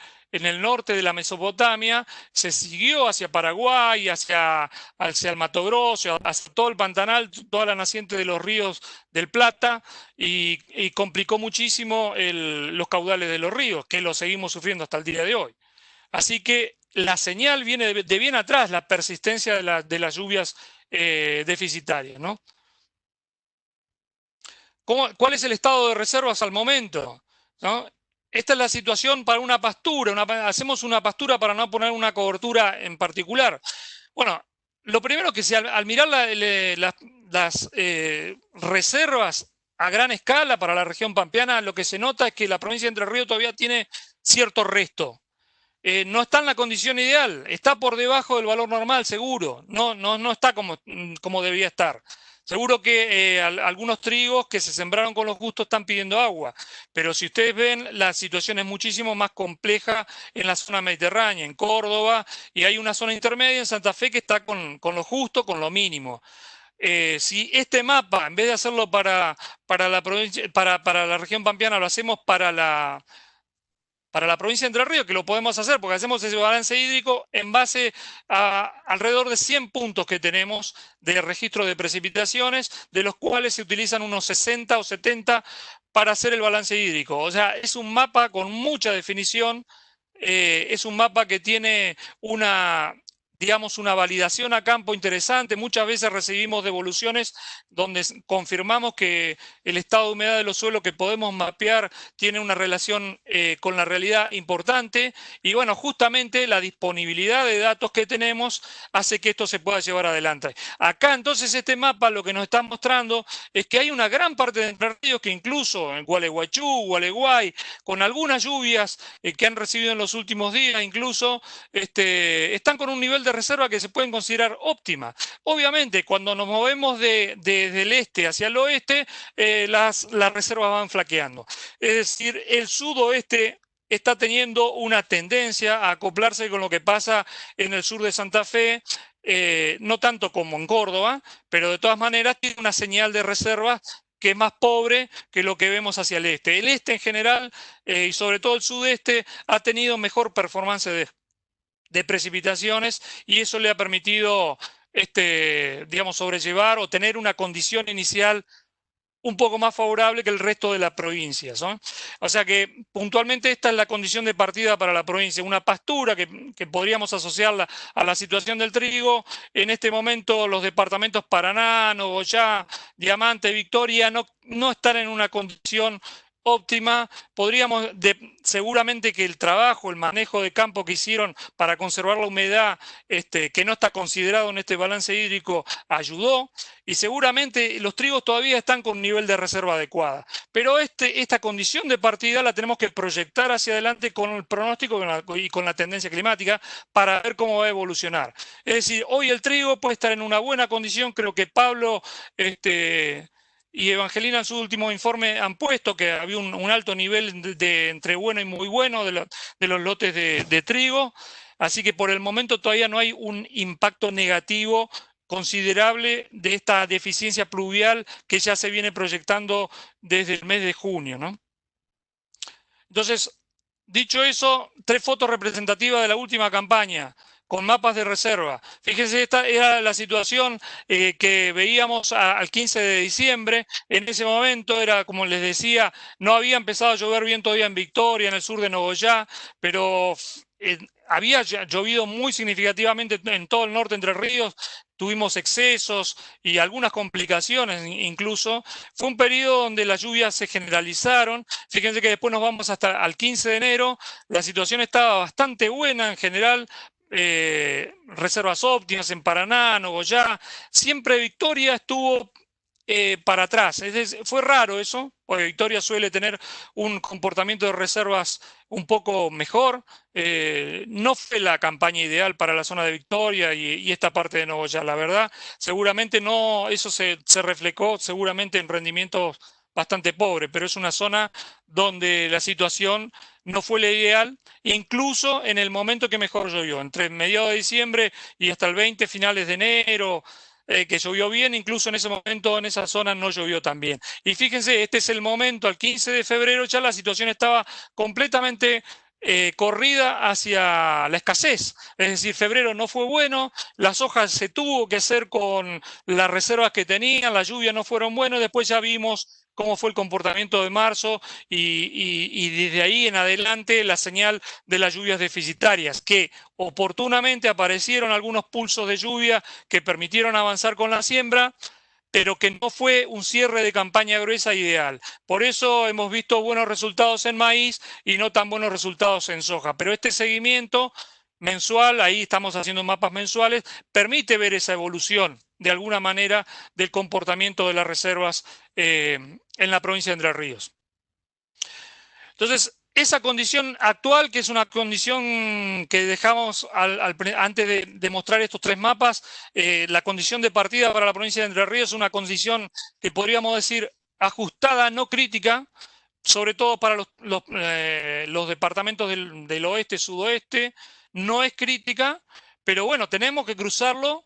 norte de la Mesopotamia se siguió hacia Paraguay, hacia el Mato Grosso, hacia todo el Pantanal, toda la naciente de los ríos del Plata, y complicó muchísimo los caudales de los ríos, que lo seguimos sufriendo hasta el día de hoy. Así que la señal viene de bien atrás, la persistencia de las lluvias deficitarias, ¿no? ¿Cuál es el estado de reservas al momento? ¿No? Esta es la situación para una pastura. Hacemos una pastura para no poner una cobertura en particular. Bueno, lo primero que al mirar las reservas a gran escala para la región pampeana, lo que se nota es que la provincia de Entre Ríos todavía tiene cierto resto. No está en la condición ideal, está por debajo del valor normal, seguro. No está como debería estar. Seguro que algunos trigos que se sembraron con los justos están pidiendo agua, pero si ustedes ven, la situación es muchísimo más compleja en la zona mediterránea, en Córdoba, y hay una zona intermedia en Santa Fe que está con lo justo, con lo mínimo. Si este mapa, en vez de hacerlo para la provincia, para la región pampeana, lo hacemos para la provincia de Entre Ríos, que lo podemos hacer porque hacemos ese balance hídrico en base a alrededor de 100 puntos que tenemos de registro de precipitaciones, de los cuales se utilizan unos 60 o 70 para hacer el balance hídrico. O sea, es un mapa con mucha definición, es un mapa que tiene digamos, una validación a campo interesante. Muchas veces recibimos devoluciones donde confirmamos que el estado de humedad de los suelos que podemos mapear tiene una relación con la realidad importante. Y bueno, justamente la disponibilidad de datos que tenemos hace que esto se pueda llevar adelante. Acá entonces este mapa lo que nos está mostrando es que hay una gran parte de Entre Ríos que incluso en Gualeguaychú, Gualeguay, con algunas lluvias que han recibido en los últimos días incluso, están con un nivel de reserva que se pueden considerar óptima. Obviamente, cuando nos movemos desde el este hacia el oeste, las reservas van flaqueando. Es decir, el sudoeste está teniendo una tendencia a acoplarse con lo que pasa en el sur de Santa Fe, no tanto como en Córdoba, pero de todas maneras tiene una señal de reservas que es más pobre que lo que vemos hacia el este. El este en general, y sobre todo el sudeste, ha tenido mejor performance de precipitaciones y eso le ha permitido, digamos, sobrellevar o tener una condición inicial un poco más favorable que el resto de las provincias, ¿no? O sea que puntualmente esta es la condición de partida para la provincia, una pastura que podríamos asociarla a la situación del trigo. En este momento los departamentos Paraná, Nogoyá, Diamante, Victoria no están en una condición óptima. Podríamos, seguramente que el trabajo, el manejo de campo que hicieron para conservar la humedad, que no está considerado en este balance hídrico, ayudó, y seguramente los trigos todavía están con un nivel de reserva adecuada. Pero esta condición de partida la tenemos que proyectar hacia adelante con el pronóstico y con la tendencia climática para ver cómo va a evolucionar. Es decir, hoy el trigo puede estar en una buena condición. Creo que Pablo y Evangelina en su último informe han puesto que había un alto nivel de entre bueno y muy bueno de los lotes de trigo, así que por el momento todavía no hay un impacto negativo considerable de esta deficiencia pluvial que ya se viene proyectando desde el mes de junio, ¿no? Entonces, dicho eso, 3 fotos representativas de la última campaña con mapas de reserva. Fíjense, esta era la situación que veíamos al 15 de diciembre. En ese momento era, como les decía, no había empezado a llover bien todavía en Victoria, en el sur de Nogoyá, pero había llovido muy significativamente en todo el norte de Entre Ríos. Tuvimos excesos y algunas complicaciones incluso. Fue un periodo donde las lluvias se generalizaron. Fíjense que después nos vamos hasta el 15 de enero. La situación estaba bastante buena en general. Reservas óptimas en Paraná, Nogoyá. Siempre Victoria estuvo para atrás. Fue raro eso, porque Victoria suele tener un comportamiento de reservas un poco mejor. No fue la campaña ideal para la zona de Victoria y esta parte de Nogoyá, la verdad. Seguramente no, eso se reflejó seguramente en rendimientos bastante pobres, pero es una zona donde la situación no fue la ideal, incluso en el momento que mejor llovió, entre mediados de diciembre y hasta el 20, finales de enero, que llovió bien. Incluso en ese momento en esa zona no llovió tan bien. Y fíjense, este es el momento, al 15 de febrero ya la situación estaba completamente corrida hacia la escasez. Es decir, febrero no fue bueno, las hojas se tuvo que hacer con las reservas que tenían, las lluvias no fueron buenas, después ya vimos cómo fue el comportamiento de marzo y desde ahí en adelante la señal de las lluvias deficitarias, que oportunamente aparecieron algunos pulsos de lluvia que permitieron avanzar con la siembra, pero que no fue un cierre de campaña gruesa ideal. Por eso hemos visto buenos resultados en maíz y no tan buenos resultados en soja. Pero este seguimiento mensual, ahí estamos haciendo mapas mensuales, permite ver esa evolución de alguna manera del comportamiento de las reservas en la provincia de Entre Ríos. Entonces, esa condición actual, que es una condición que dejamos antes de mostrar estos 3 mapas, la condición de partida para la provincia de Entre Ríos es una condición que podríamos decir ajustada, no crítica, sobre todo para los departamentos del oeste, sudoeste. No es crítica, pero bueno, tenemos que cruzarlo.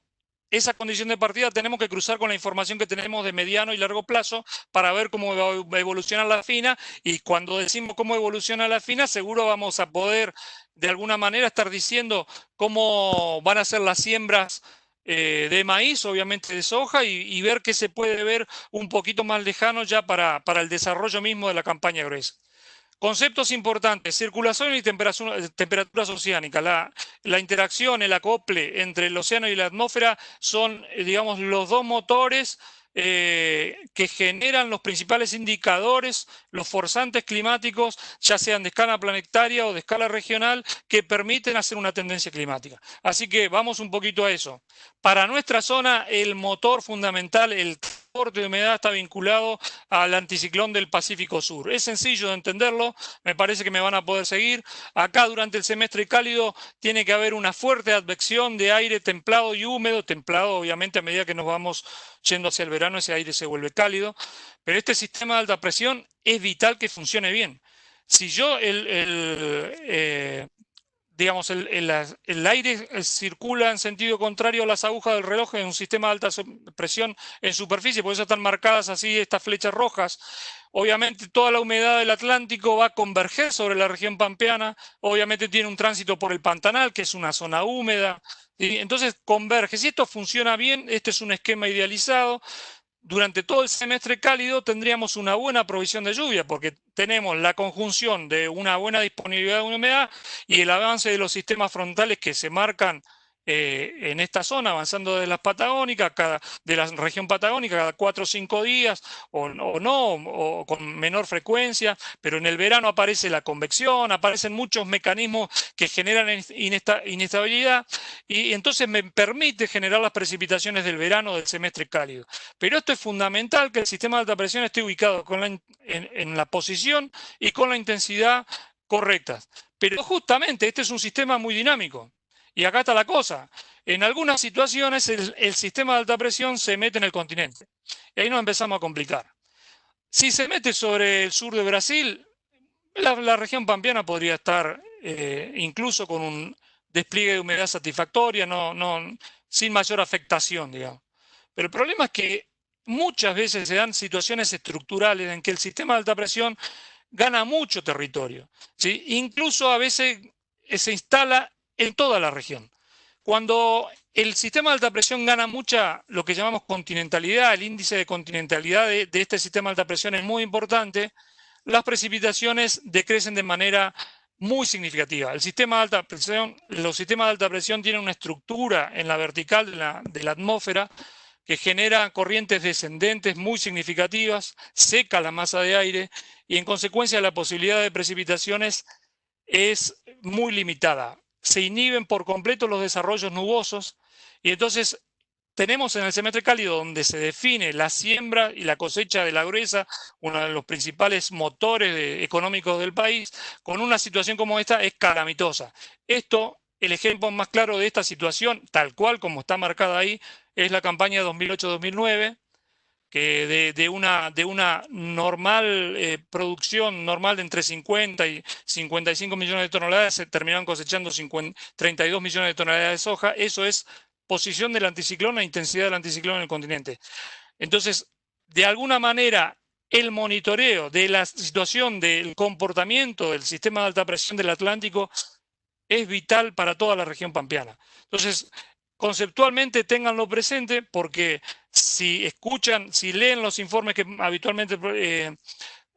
Esa condición de partida tenemos que cruzar con la información que tenemos de mediano y largo plazo para ver cómo va a evolucionar la fina, y cuando decimos cómo evoluciona la fina, seguro vamos a poder de alguna manera estar diciendo cómo van a ser las siembras de maíz, obviamente de soja, y ver qué se puede ver un poquito más lejano ya para el desarrollo mismo de la campaña gruesa. Conceptos importantes: circulación y temperaturas oceánicas. La interacción, el acople entre el océano y la atmósfera son, digamos, los dos motores que generan los principales indicadores, los forzantes climáticos, ya sean de escala planetaria o de escala regional, que permiten hacer una tendencia climática. Así que vamos un poquito a eso. Para nuestra zona, el motor fundamental, el transporte de humedad, está vinculado al anticiclón del Pacífico Sur. Es sencillo de entenderlo, me parece que me van a poder seguir. Acá durante el semestre cálido tiene que haber una fuerte advección de aire templado y húmedo, templado obviamente a medida que nos vamos yendo hacia el verano, ese aire se vuelve cálido, pero este sistema de alta presión es vital que funcione bien. Si yo digamos, el aire circula en sentido contrario a las agujas del reloj en un sistema de alta presión en superficie, por eso están marcadas así estas flechas rojas. Obviamente toda la humedad del Atlántico va a converger sobre la región pampeana, obviamente tiene un tránsito por el Pantanal, que es una zona húmeda, y entonces converge. Si esto funciona bien, este es un esquema idealizado. Durante todo el semestre cálido tendríamos una buena provisión de lluvia, porque tenemos la conjunción de una buena disponibilidad de humedad y el avance de los sistemas frontales que se marcan en esta zona, avanzando de las patagónicas, de la región patagónica cada 4 o 5 días, o con menor frecuencia, pero en el verano aparece la convección, aparecen muchos mecanismos que generan inestabilidad, y entonces me permite generar las precipitaciones del verano del semestre cálido. Pero esto es fundamental, que el sistema de alta presión esté ubicado en la posición y con la intensidad correctas. Pero justamente este es un sistema muy dinámico. Y acá está la cosa. En algunas situaciones el sistema de alta presión se mete en el continente. Y ahí nos empezamos a complicar. Si se mete sobre el sur de Brasil, la región pampeana podría estar incluso con un despliegue de humedad satisfactoria, sin mayor afectación, digamos. Pero el problema es que muchas veces se dan situaciones estructurales en que el sistema de alta presión gana mucho territorio, ¿sí? Incluso a veces se instala en toda la región. Cuando el sistema de alta presión gana mucha, lo que llamamos continentalidad, el índice de continentalidad de este sistema de alta presión es muy importante, las precipitaciones decrecen de manera muy significativa. Los sistemas de alta presión tienen una estructura en la vertical de la atmósfera que genera corrientes descendentes muy significativas, seca la masa de aire y en consecuencia la posibilidad de precipitaciones es muy limitada. Se inhiben por completo los desarrollos nubosos y entonces tenemos en el semestre cálido, donde se define la siembra y la cosecha de la gruesa, uno de los principales motores económicos del país, con una situación como esta es calamitosa. El ejemplo más claro de esta situación, tal cual como está marcada ahí, es la campaña 2008-2009, que de una normal producción normal de entre 50 y 55 millones de toneladas se terminaron cosechando 32 millones de toneladas de soja. Eso es posición del anticiclón, la intensidad del anticiclón en el continente. Entonces, de alguna manera, el monitoreo de la situación del comportamiento del sistema de alta presión del Atlántico es vital para toda la región pampeana. Entonces, conceptualmente ténganlo presente, porque si leen los informes que habitualmente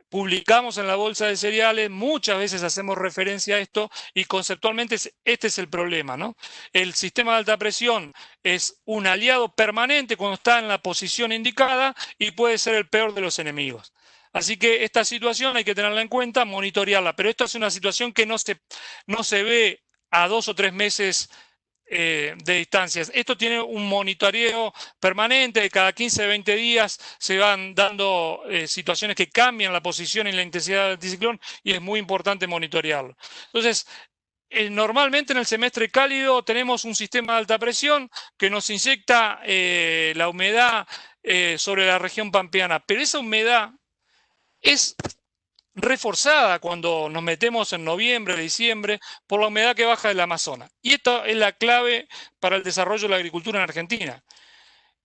publicamos en la bolsa de cereales, muchas veces hacemos referencia a esto y conceptualmente este es el problema, ¿no? El sistema de alta presión es un aliado permanente cuando está en la posición indicada y puede ser el peor de los enemigos. Así que esta situación hay que tenerla en cuenta, monitorearla, pero esto es una situación que no se ve a 2 o 3 meses de distancias. Esto tiene un monitoreo permanente, de cada 15 20 días se van dando situaciones que cambian la posición y la intensidad del anticiclón y es muy importante monitorearlo. Entonces, normalmente en el semestre cálido tenemos un sistema de alta presión que nos inyecta la humedad sobre la región pampeana, pero esa humedad es reforzada cuando nos metemos en noviembre, diciembre, por la humedad que baja del Amazonas. Y esto es la clave para el desarrollo de la agricultura en Argentina.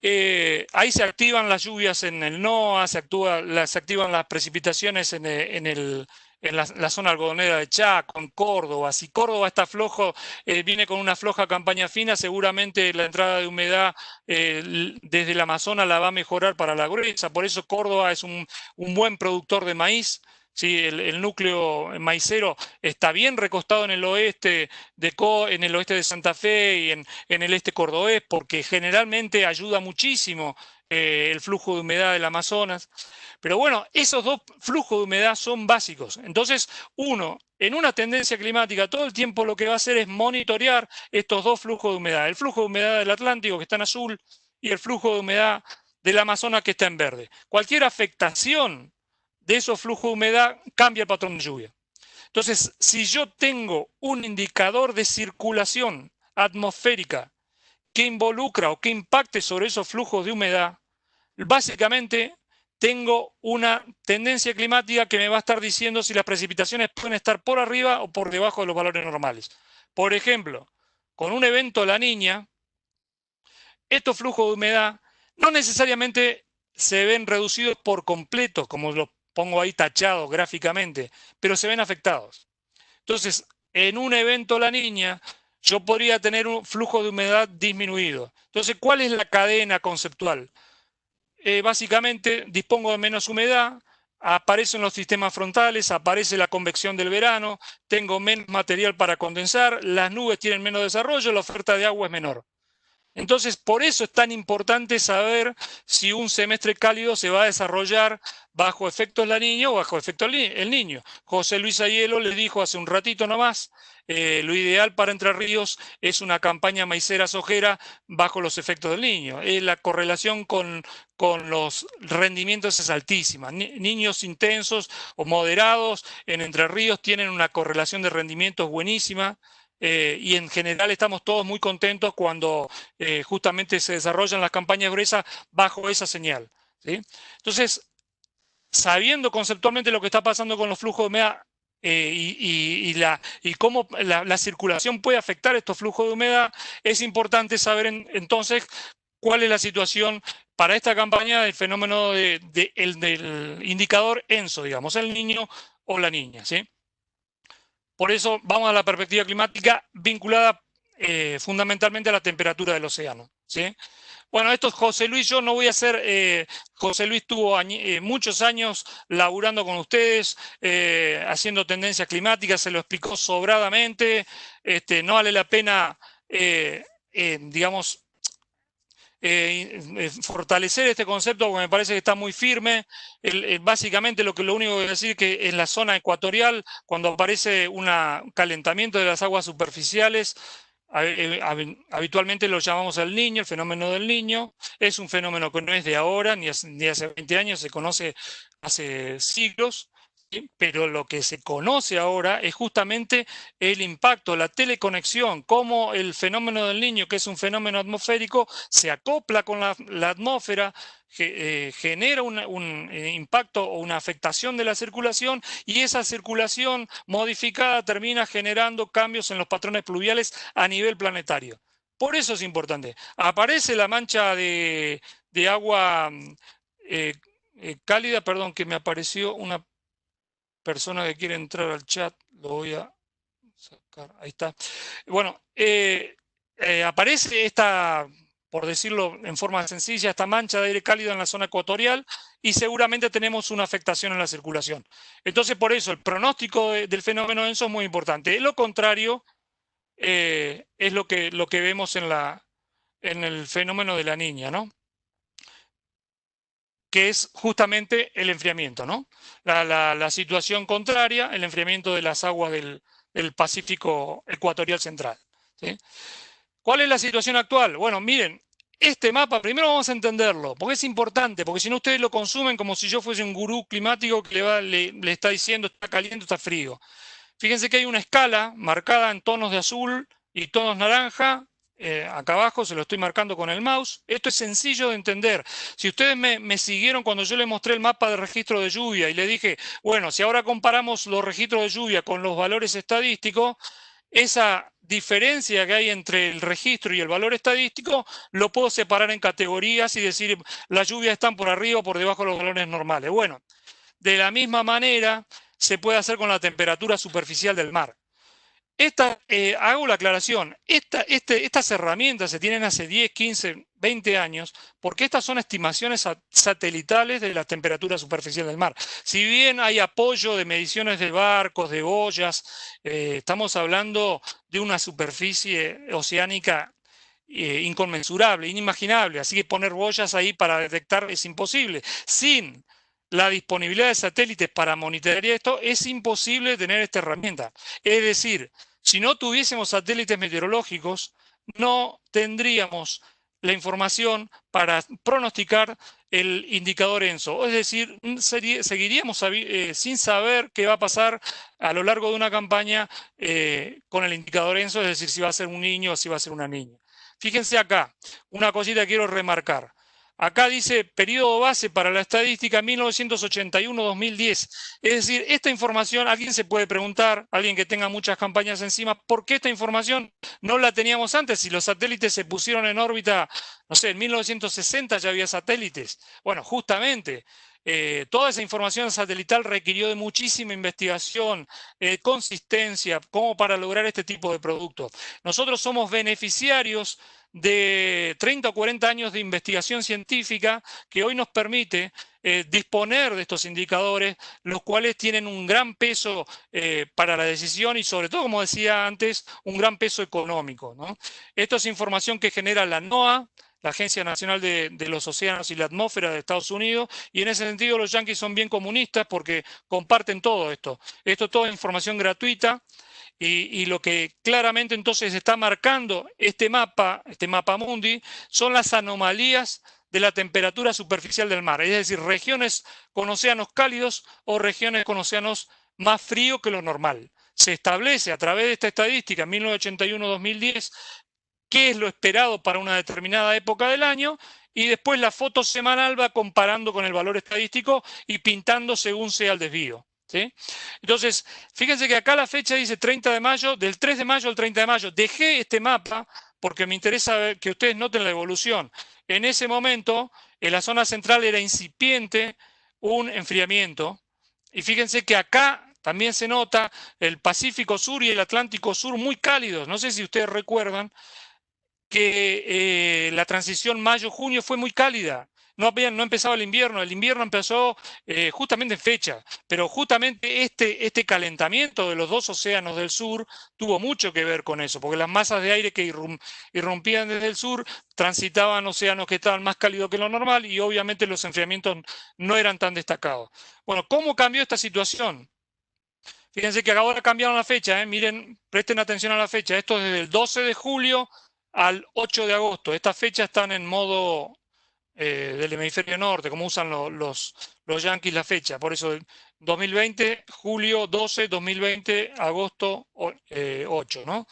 Ahí se activan las lluvias en el NOA, se activan las precipitaciones en la zona algodonera de Chaco, en Córdoba. Si Córdoba está flojo, viene con una floja campaña fina, seguramente la entrada de humedad desde el Amazonas la va a mejorar para la gruesa. Por eso Córdoba es un buen productor de maíz. ¿sí? El núcleo maicero está bien recostado en el oeste en el oeste de Santa Fe y en el este cordobés, porque generalmente ayuda muchísimo el flujo de humedad del Amazonas. Pero bueno, esos dos flujos de humedad son básicos. Entonces, uno, en una tendencia climática, todo el tiempo lo que va a hacer es monitorear estos dos flujos de humedad. El flujo de humedad del Atlántico, que está en azul, y el flujo de humedad del Amazonas, que está en verde. Cualquier afectación de esos flujos de humedad cambia el patrón de lluvia. Entonces, si yo tengo un indicador de circulación atmosférica que involucra o que impacte sobre esos flujos de humedad, básicamente tengo una tendencia climática que me va a estar diciendo si las precipitaciones pueden estar por arriba o por debajo de los valores normales. Por ejemplo, con un evento La Niña, estos flujos de humedad no necesariamente se ven reducidos por completo, como lo pongo ahí tachado gráficamente, pero se ven afectados. Entonces, en un evento La Niña, yo podría tener un flujo de humedad disminuido. Entonces, ¿cuál es la cadena conceptual? Básicamente, dispongo de menos humedad, aparecen los sistemas frontales, aparece la convección del verano, tengo menos material para condensar, las nubes tienen menos desarrollo, la oferta de agua es menor. Entonces, por eso es tan importante saber si un semestre cálido se va a desarrollar bajo efectos La Niña o bajo efecto El Niño. José Luis Ayelo les dijo hace un ratito nomás, lo ideal para Entre Ríos es una campaña maicera sojera bajo los efectos del Niño. La correlación con los rendimientos es altísima. Niños intensos o moderados en Entre Ríos tienen una correlación de rendimientos buenísima. Y en general estamos todos muy contentos cuando justamente se desarrollan las campañas gruesas bajo esa señal, ¿sí? Entonces, sabiendo conceptualmente lo que está pasando con los flujos de humedad y cómo la circulación puede afectar estos flujos de humedad, es importante saber entonces cuál es la situación para esta campaña del fenómeno del indicador ENSO, digamos, el niño o la niña, ¿sí? Por eso vamos a la perspectiva climática vinculada fundamentalmente a la temperatura del océano, ¿sí? Bueno, esto es José Luis. Yo no voy a hacer... José Luis tuvo muchos años laburando con ustedes, haciendo tendencias climáticas, se lo explicó sobradamente. No vale la pena, digamos, fortalecer este concepto porque me parece que está muy firme. Básicamente lo único que voy a decir es que en la zona ecuatorial, cuando aparece un calentamiento de las aguas superficiales, habitualmente lo llamamos el Niño, el fenómeno del Niño. Es un fenómeno que no es de ahora, ni hace 20 años, se conoce hace siglos. Pero lo que se conoce ahora es justamente el impacto, la teleconexión, cómo el fenómeno del Niño, que es un fenómeno atmosférico, se acopla con la atmósfera, genera un impacto o una afectación de la circulación, y esa circulación modificada termina generando cambios en los patrones pluviales a nivel planetario. Por eso es importante. Aparece la mancha de agua cálida, perdón, que me apareció una persona que quiere entrar al chat, lo voy a sacar, ahí está. Bueno, aparece esta, por decirlo en forma sencilla, esta mancha de aire cálido en la zona ecuatorial y seguramente tenemos una afectación en la circulación. Entonces, por eso, el pronóstico del fenómeno ENSO es muy importante. Lo contrario es lo que vemos en el fenómeno de La Niña, ¿no? Que es justamente el enfriamiento, ¿no? La situación contraria, el enfriamiento de las aguas del Pacífico ecuatorial central, ¿sí? ¿Cuál es la situación actual? Bueno, miren, este mapa primero vamos a entenderlo, porque es importante, porque si no ustedes lo consumen como si yo fuese un gurú climático que le está diciendo está caliente, está frío. Fíjense que hay una escala marcada en tonos de azul y tonos naranja. Acá abajo se lo estoy marcando con el mouse. Esto es sencillo de entender. Si ustedes me siguieron cuando yo les mostré el mapa de registro de lluvia y les dije, bueno, si ahora comparamos los registros de lluvia con los valores estadísticos, esa diferencia que hay entre el registro y el valor estadístico lo puedo separar en categorías y decir las lluvias están por arriba o por debajo de los valores normales. Bueno, de la misma manera se puede hacer con la temperatura superficial del mar. Hago la aclaración, estas herramientas se tienen hace 10, 15, 20 años, porque estas son estimaciones satelitales de la temperatura superficial del mar. Si bien hay apoyo de mediciones de barcos, de boyas, estamos hablando de una superficie oceánica inconmensurable, inimaginable, así que poner boyas ahí para detectar es imposible. Sin la disponibilidad de satélites para monitorear esto, es imposible tener esta herramienta. Es decir, si no tuviésemos satélites meteorológicos, no tendríamos la información para pronosticar el indicador ENSO. Es decir, seguiríamos sin saber qué va a pasar a lo largo de una campaña con el indicador ENSO, es decir, si va a ser un niño o si va a ser una niña. Fíjense acá, una cosita que quiero remarcar. Acá dice periodo base para la estadística 1981-2010. Es decir, esta información, alguien se puede preguntar, alguien que tenga muchas campañas encima, ¿por qué esta información no la teníamos antes? Si los satélites se pusieron en órbita, no sé, en 1960 ya había satélites. Bueno, justamente, toda esa información satelital requirió de muchísima investigación, consistencia, como para lograr este tipo de productos. Nosotros somos beneficiarios de 30 o 40 años de investigación científica que hoy nos permite disponer de estos indicadores, los cuales tienen un gran peso para la decisión y sobre todo, como decía antes, un gran peso económico, ¿no? Esto es información que genera la NOAA, la Agencia Nacional de los Océanos y la Atmósfera de Estados Unidos, y en ese sentido los yanquis son bien comunistas porque comparten todo esto. Esto es toda información gratuita. Y lo que claramente entonces está marcando este mapa mundi, son las anomalías de la temperatura superficial del mar, es decir, regiones con océanos cálidos o regiones con océanos más fríos que lo normal. Se establece a través de esta estadística, 1981-2010, qué es lo esperado para una determinada época del año, y después la foto semanal va comparando con el valor estadístico y pintando según sea el desvío. ¿Sí? Entonces, fíjense que acá la fecha dice 30 de mayo, del 3 de mayo al 30 de mayo. Dejé este mapa porque me interesa que ustedes noten la evolución. En ese momento, en la zona central era incipiente un enfriamiento. Y fíjense que acá también se nota el Pacífico Sur y el Atlántico Sur muy cálidos. No sé si ustedes recuerdan que la transición mayo-junio fue muy cálida. No empezaba el invierno empezó justamente en fecha, pero justamente este calentamiento de los dos océanos del sur tuvo mucho que ver con eso, porque las masas de aire que irrumpían desde el sur transitaban océanos que estaban más cálidos que lo normal y obviamente los enfriamientos no eran tan destacados. Bueno, ¿cómo cambió esta situación? Fíjense que ahora cambiaron la fecha, miren, presten atención a la fecha, esto es desde el 12 de julio al 8 de agosto. Estas fechas están en modo del hemisferio norte, como usan los yanquis la fecha. Por eso 2020, julio 12, 2020, agosto 8, ¿no?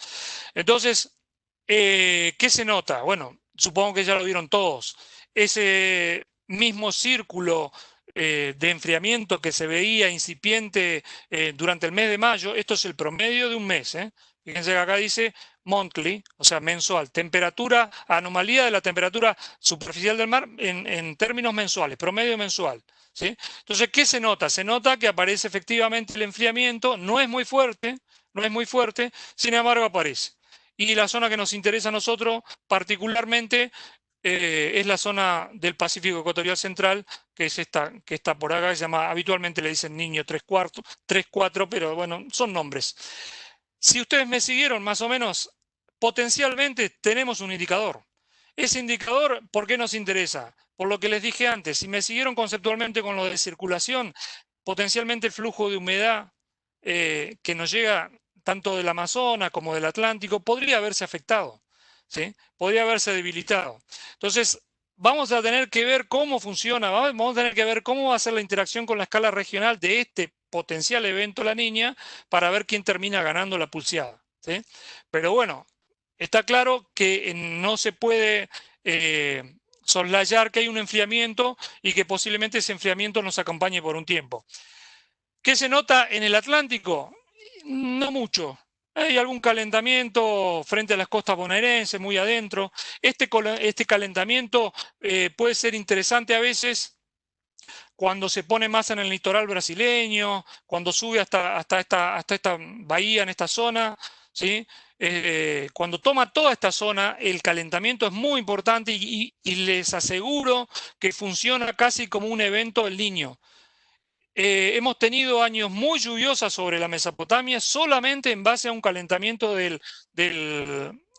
Entonces, ¿qué se nota? Bueno, supongo que ya lo vieron todos. Ese mismo círculo de enfriamiento que se veía incipiente durante el mes de mayo, esto es el promedio de un mes, Fíjense que acá dice monthly, o sea, mensual, temperatura, anomalía de la temperatura superficial del mar en términos mensuales, promedio mensual, ¿sí? Entonces, ¿qué se nota? Se nota que aparece efectivamente el enfriamiento, no es muy fuerte, sin embargo aparece. Y la zona que nos interesa a nosotros particularmente es la zona del Pacífico Ecuatorial Central, que es esta que está por acá, que se llama, habitualmente le dicen niño 3-4, pero bueno, son nombres. Si ustedes me siguieron más o menos, potencialmente tenemos un indicador. Ese indicador, ¿por qué nos interesa? Por lo que les dije antes, si me siguieron conceptualmente con lo de circulación, potencialmente el flujo de humedad que nos llega tanto del Amazonas como del Atlántico podría haberse afectado, ¿sí? Podría haberse debilitado. Entonces, vamos a tener que ver cómo funciona, vamos a tener que ver cómo va a ser la interacción con la escala regional de este potencial evento La Niña para ver quién termina ganando la pulseada, ¿sí? Pero bueno, está claro que no se puede soslayar que hay un enfriamiento y que posiblemente ese enfriamiento nos acompañe por un tiempo. ¿Qué se nota en el Atlántico? No mucho. Hay algún calentamiento frente a las costas bonaerenses, muy adentro. Este calentamiento puede ser interesante a veces cuando se pone más en el litoral brasileño, cuando sube hasta esta bahía, en esta zona, ¿sí? Cuando toma toda esta zona, el calentamiento es muy importante y les aseguro que funciona casi como un evento El Niño. Hemos tenido años muy lluviosos sobre la Mesopotamia solamente en base a un calentamiento del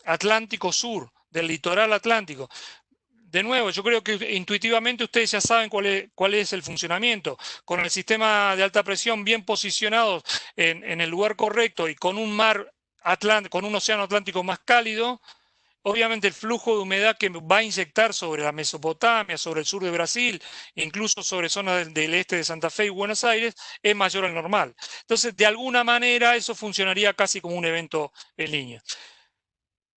Atlántico Sur, del litoral atlántico. De nuevo, yo creo que intuitivamente ustedes ya saben cuál es el funcionamiento. Con el sistema de alta presión bien posicionado en el lugar correcto y con un con un océano Atlántico más cálido, obviamente el flujo de humedad que va a inyectar sobre la Mesopotamia, sobre el sur de Brasil, incluso sobre zonas del este de Santa Fe y Buenos Aires, es mayor al normal. Entonces, de alguna manera, eso funcionaría casi como un evento El Niño.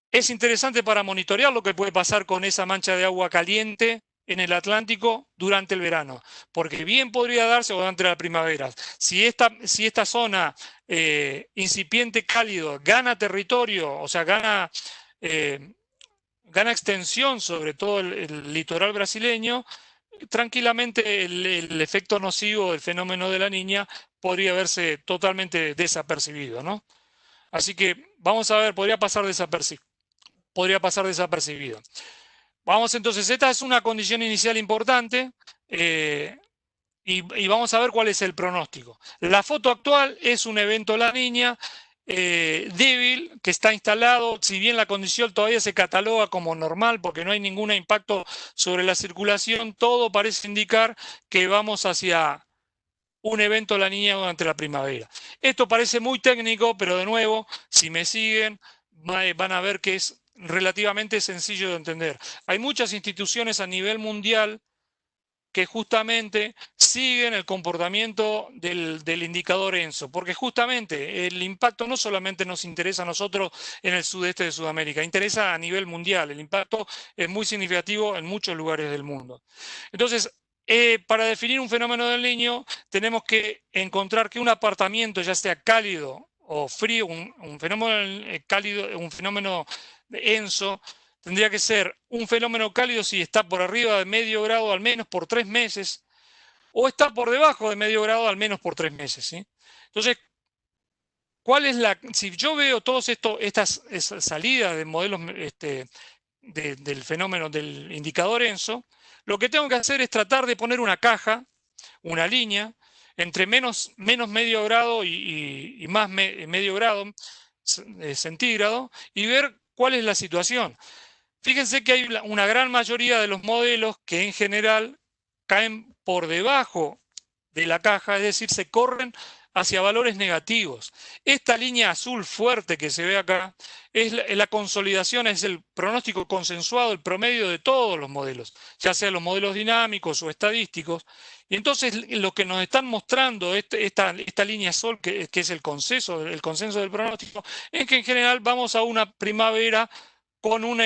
Es interesante para monitorear lo que puede pasar con esa mancha de agua caliente en el Atlántico durante el verano, porque bien podría darse durante la primavera. Si esta zona incipiente cálido gana territorio, o sea, gana extensión sobre todo el litoral brasileño, tranquilamente el efecto nocivo del fenómeno de la Niña podría verse totalmente desapercibido, ¿no? Así que vamos a ver, podría pasar desapercibido. Vamos entonces, esta es una condición inicial importante y vamos a ver cuál es el pronóstico. La foto actual es un evento La Niña débil que está instalado, si bien la condición todavía se cataloga como normal porque no hay ningún impacto sobre la circulación, todo parece indicar que vamos hacia un evento La Niña durante la primavera. Esto parece muy técnico, pero de nuevo, si me siguen, van a ver que es relativamente sencillo de entender. Hay muchas instituciones a nivel mundial que justamente siguen el comportamiento del indicador ENSO, porque justamente el impacto no solamente nos interesa a nosotros en el sudeste de Sudamérica, interesa a nivel mundial. El impacto es muy significativo en muchos lugares del mundo. Entonces, para definir un fenómeno del Niño, tenemos que encontrar que un apartamiento, ya sea cálido o frío, un fenómeno cálido, un fenómeno ENSO, tendría que ser un fenómeno cálido si está por arriba de medio grado al menos por 3 meses, o está por debajo de medio grado al menos por 3 meses. ¿Sí? Entonces, si yo veo todas estas salidas de modelos del fenómeno del indicador ENSO, lo que tengo que hacer es tratar de poner una caja, una línea, entre menos medio grado y más medio grado centígrado, y ver cuál es la situación. Fíjense que hay una gran mayoría de los modelos que en general caen por debajo de la caja, es decir, se corren hacia valores negativos. Esta línea azul fuerte que se ve acá es la consolidación, es el pronóstico consensuado, el promedio de todos los modelos, ya sean los modelos dinámicos o estadísticos. Y entonces lo que nos están mostrando esta línea azul, que es el consenso del pronóstico, es que en general vamos a una primavera con un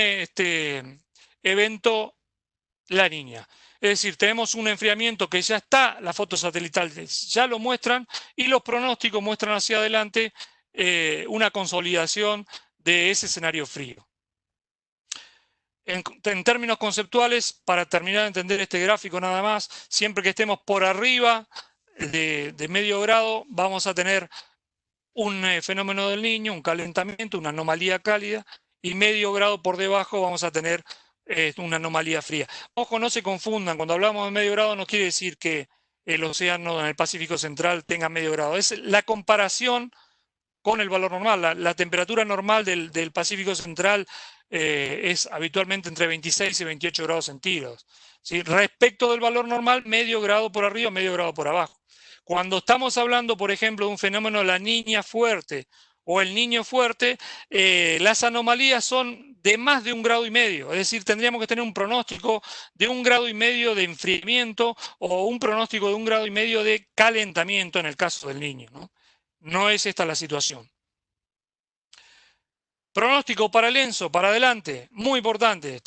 evento La Niña. Es decir, tenemos un enfriamiento que ya está, las fotos satelitales ya lo muestran, y los pronósticos muestran hacia adelante una consolidación de ese escenario frío. En términos conceptuales, para terminar de entender este gráfico nada más, siempre que estemos por arriba de medio grado, vamos a tener un fenómeno del Niño, un calentamiento, una anomalía cálida, y medio grado por debajo vamos a tener una anomalía fría. Ojo, no se confundan, cuando hablamos de medio grado no quiere decir que el océano en el Pacífico Central tenga medio grado, es la comparación con el valor normal. La temperatura normal del Pacífico Central es habitualmente entre 26 y 28 grados centígrados. ¿Sí? Respecto del valor normal, medio grado por arriba, medio grado por abajo. Cuando estamos hablando, por ejemplo, de un fenómeno La Niña fuerte o el Niño fuerte, las anomalías son de más de 1,5 grados. Es decir, tendríamos que tener un pronóstico de 1,5 grados de enfriamiento o un pronóstico de 1,5 grados de calentamiento en el caso del Niño, ¿no? No es esta la situación. Pronóstico para el ENSO, para adelante, muy importante.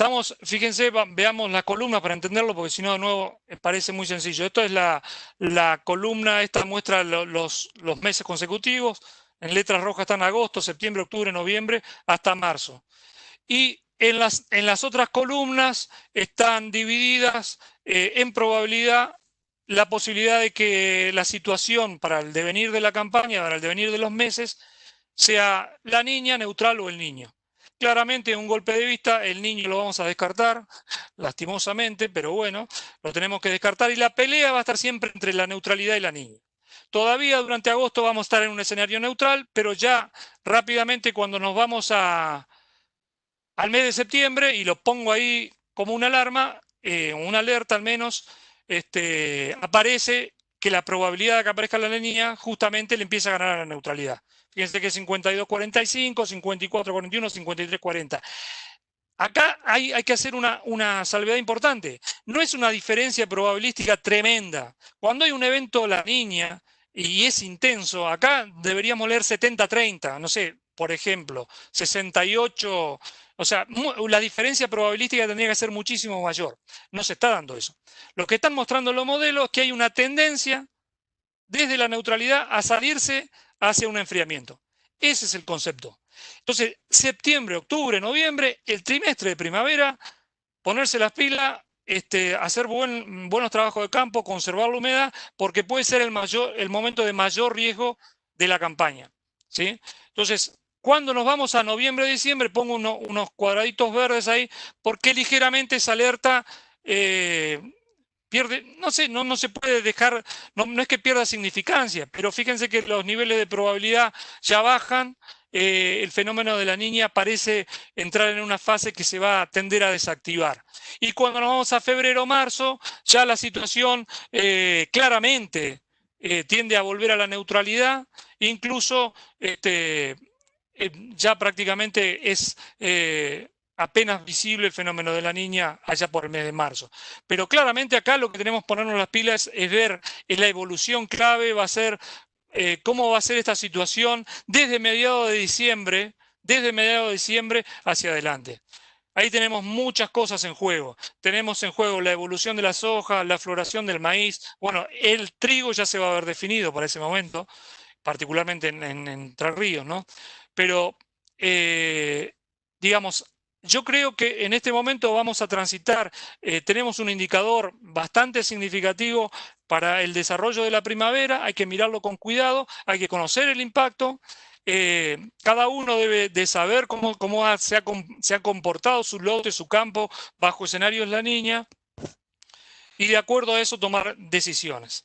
Fíjense, veamos las columnas para entenderlo, porque si no, de nuevo, parece muy sencillo. Esto es la columna, esta muestra los meses consecutivos. En letras rojas están agosto, septiembre, octubre, noviembre, hasta marzo. Y en las otras columnas están divididas en probabilidad la posibilidad de que la situación para el devenir de la campaña, para el devenir de los meses, sea la niña, neutral o el niño. Claramente, un golpe de vista, el niño lo vamos a descartar, lastimosamente, pero bueno, lo tenemos que descartar y la pelea va a estar siempre entre la neutralidad y la niña. Todavía durante agosto vamos a estar en un escenario neutral, pero ya rápidamente cuando nos vamos al mes de septiembre, y lo pongo ahí como una alarma, una alerta al menos, aparece que la probabilidad de que aparezca la niña justamente le empieza a ganar a la neutralidad. Fíjense que es 52-45, 54-41, 53-40. Acá hay que hacer una salvedad importante. No es una diferencia probabilística tremenda. Cuando hay un evento la niña y es intenso, acá deberíamos leer 70-30, no sé, por ejemplo, 68, o sea, la diferencia probabilística tendría que ser muchísimo mayor. No se está dando eso. Lo que están mostrando los modelos es que hay una tendencia desde la neutralidad a salirse hacia un enfriamiento. Ese es el concepto. Entonces, septiembre, octubre, noviembre, el trimestre de primavera, ponerse las pilas, hacer buenos trabajos de campo, conservar la humedad, porque puede ser el momento de mayor riesgo de la campaña, ¿sí? Entonces, cuando nos vamos a noviembre, diciembre, pongo unos cuadraditos verdes ahí, porque ligeramente esa alerta pierde, no sé, no se puede dejar, no es que pierda significancia, pero fíjense que los niveles de probabilidad ya bajan, el fenómeno de la niña parece entrar en una fase que se va a tender a desactivar. Y cuando nos vamos a febrero o marzo, ya la situación claramente tiende a volver a la neutralidad, incluso ya prácticamente es apenas visible el fenómeno de la niña allá por el mes de marzo. Pero claramente acá lo que tenemos que ponernos las pilas es ver la evolución clave, va a ser cómo va a ser esta situación desde mediados de diciembre hacia adelante. Ahí tenemos muchas cosas en juego. Tenemos en juego la evolución de las hojas, la floración del maíz. Bueno, el trigo ya se va a haber definido para ese momento, particularmente en Entre Ríos, ¿no? Pero, digamos, yo creo que en este momento vamos a transitar, tenemos un indicador bastante significativo para el desarrollo de la primavera, hay que mirarlo con cuidado, hay que conocer el impacto, cada uno debe de saber cómo se ha comportado su lote, su campo, bajo escenarios La Niña, y de acuerdo a eso tomar decisiones.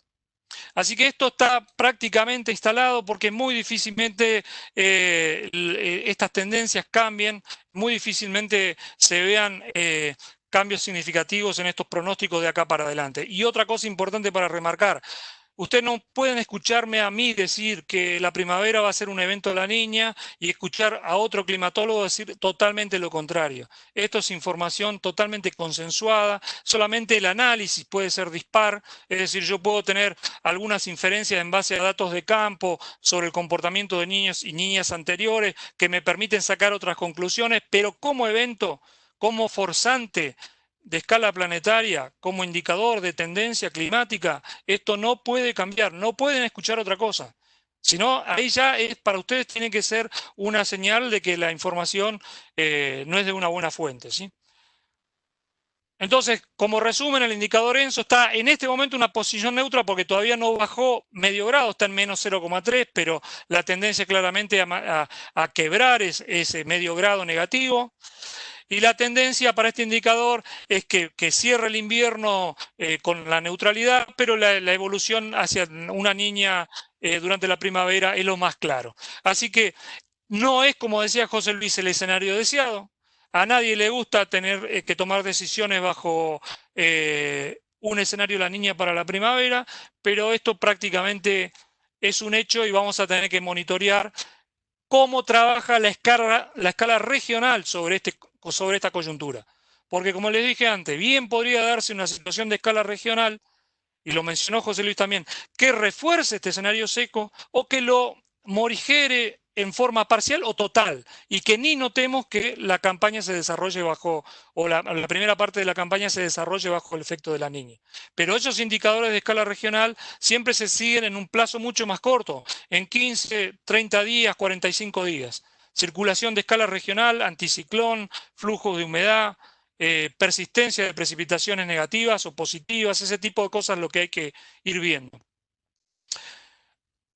Así que esto está prácticamente instalado porque muy difícilmente estas tendencias cambien, muy difícilmente se vean cambios significativos en estos pronósticos de acá para adelante. Y otra cosa importante para remarcar, ustedes no pueden escucharme a mí decir que la primavera va a ser un evento de La Niña y escuchar a otro climatólogo decir totalmente lo contrario. Esto es información totalmente consensuada, solamente el análisis puede ser dispar, es decir, yo puedo tener algunas inferencias en base a datos de campo sobre el comportamiento de niños y niñas anteriores que me permiten sacar otras conclusiones, pero como evento, como forzante de escala planetaria, como indicador de tendencia climática, esto no puede cambiar, no pueden escuchar otra cosa. Si no, ahí ya para ustedes tiene que ser una señal de que la información no es de una buena fuente, ¿sí? Entonces, como resumen, el indicador ENSO está en este momento en una posición neutra porque todavía no bajó medio grado, está en menos 0,3, pero la tendencia claramente a quebrar ese medio grado negativo. Y la tendencia para este indicador es que cierre el invierno con la neutralidad, pero la evolución hacia una niña durante la primavera es lo más claro. Así que no es, como decía José Luis, el escenario deseado. A nadie le gusta tener que tomar decisiones bajo un escenario La Niña para la primavera, pero esto prácticamente es un hecho y vamos a tener que monitorear cómo trabaja la escala regional sobre esta coyuntura. Porque como les dije antes, bien podría darse una situación de escala regional, y lo mencionó José Luis también, que refuerce este escenario seco o que lo morigere en forma parcial o total, y que ni notemos que la campaña se desarrolle bajo, o la primera parte de la campaña se desarrolle bajo el efecto de La Niña. Pero esos indicadores de escala regional siempre se siguen en un plazo mucho más corto, en 15, 30 días, 45 días. Circulación de escala regional, anticiclón, flujos de humedad, persistencia de precipitaciones negativas o positivas, ese tipo de cosas es lo que hay que ir viendo.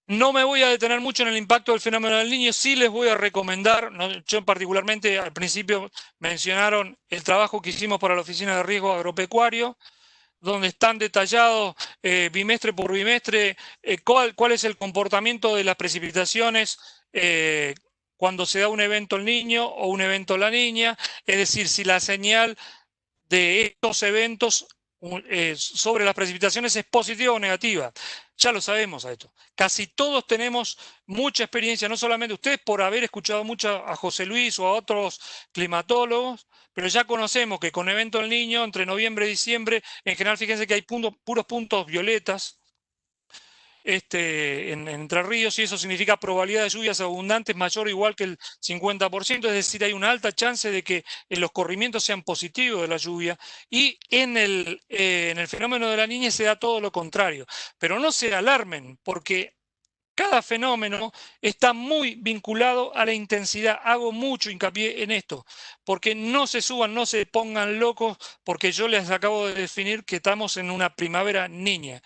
No me voy a detener mucho en el impacto del fenómeno del Niño, sí les voy a recomendar, yo particularmente al principio mencionaron el trabajo que hicimos para la Oficina de Riesgo Agropecuario, donde están detallados bimestre por bimestre cuál es el comportamiento de las precipitaciones cuando se da un evento el Niño o un evento la Niña, es decir, si la señal de estos eventos sobre las precipitaciones es positiva o negativa. Ya lo sabemos a esto. Casi todos tenemos mucha experiencia, no solamente ustedes por haber escuchado mucho a José Luis o a otros climatólogos, pero ya conocemos que con evento del Niño, entre noviembre y diciembre, en general, fíjense que hay puros puntos violetas en Entre Ríos, y eso significa probabilidad de lluvias abundantes mayor o igual que el 50%, es decir, hay una alta chance de que los corrimientos sean positivos de la lluvia, y en el fenómeno de la Niña se da todo lo contrario. Pero no se alarmen, porque cada fenómeno está muy vinculado a la intensidad. Hago mucho hincapié en esto, porque no se suban, no se pongan locos, porque yo les acabo de definir que estamos en una primavera niña.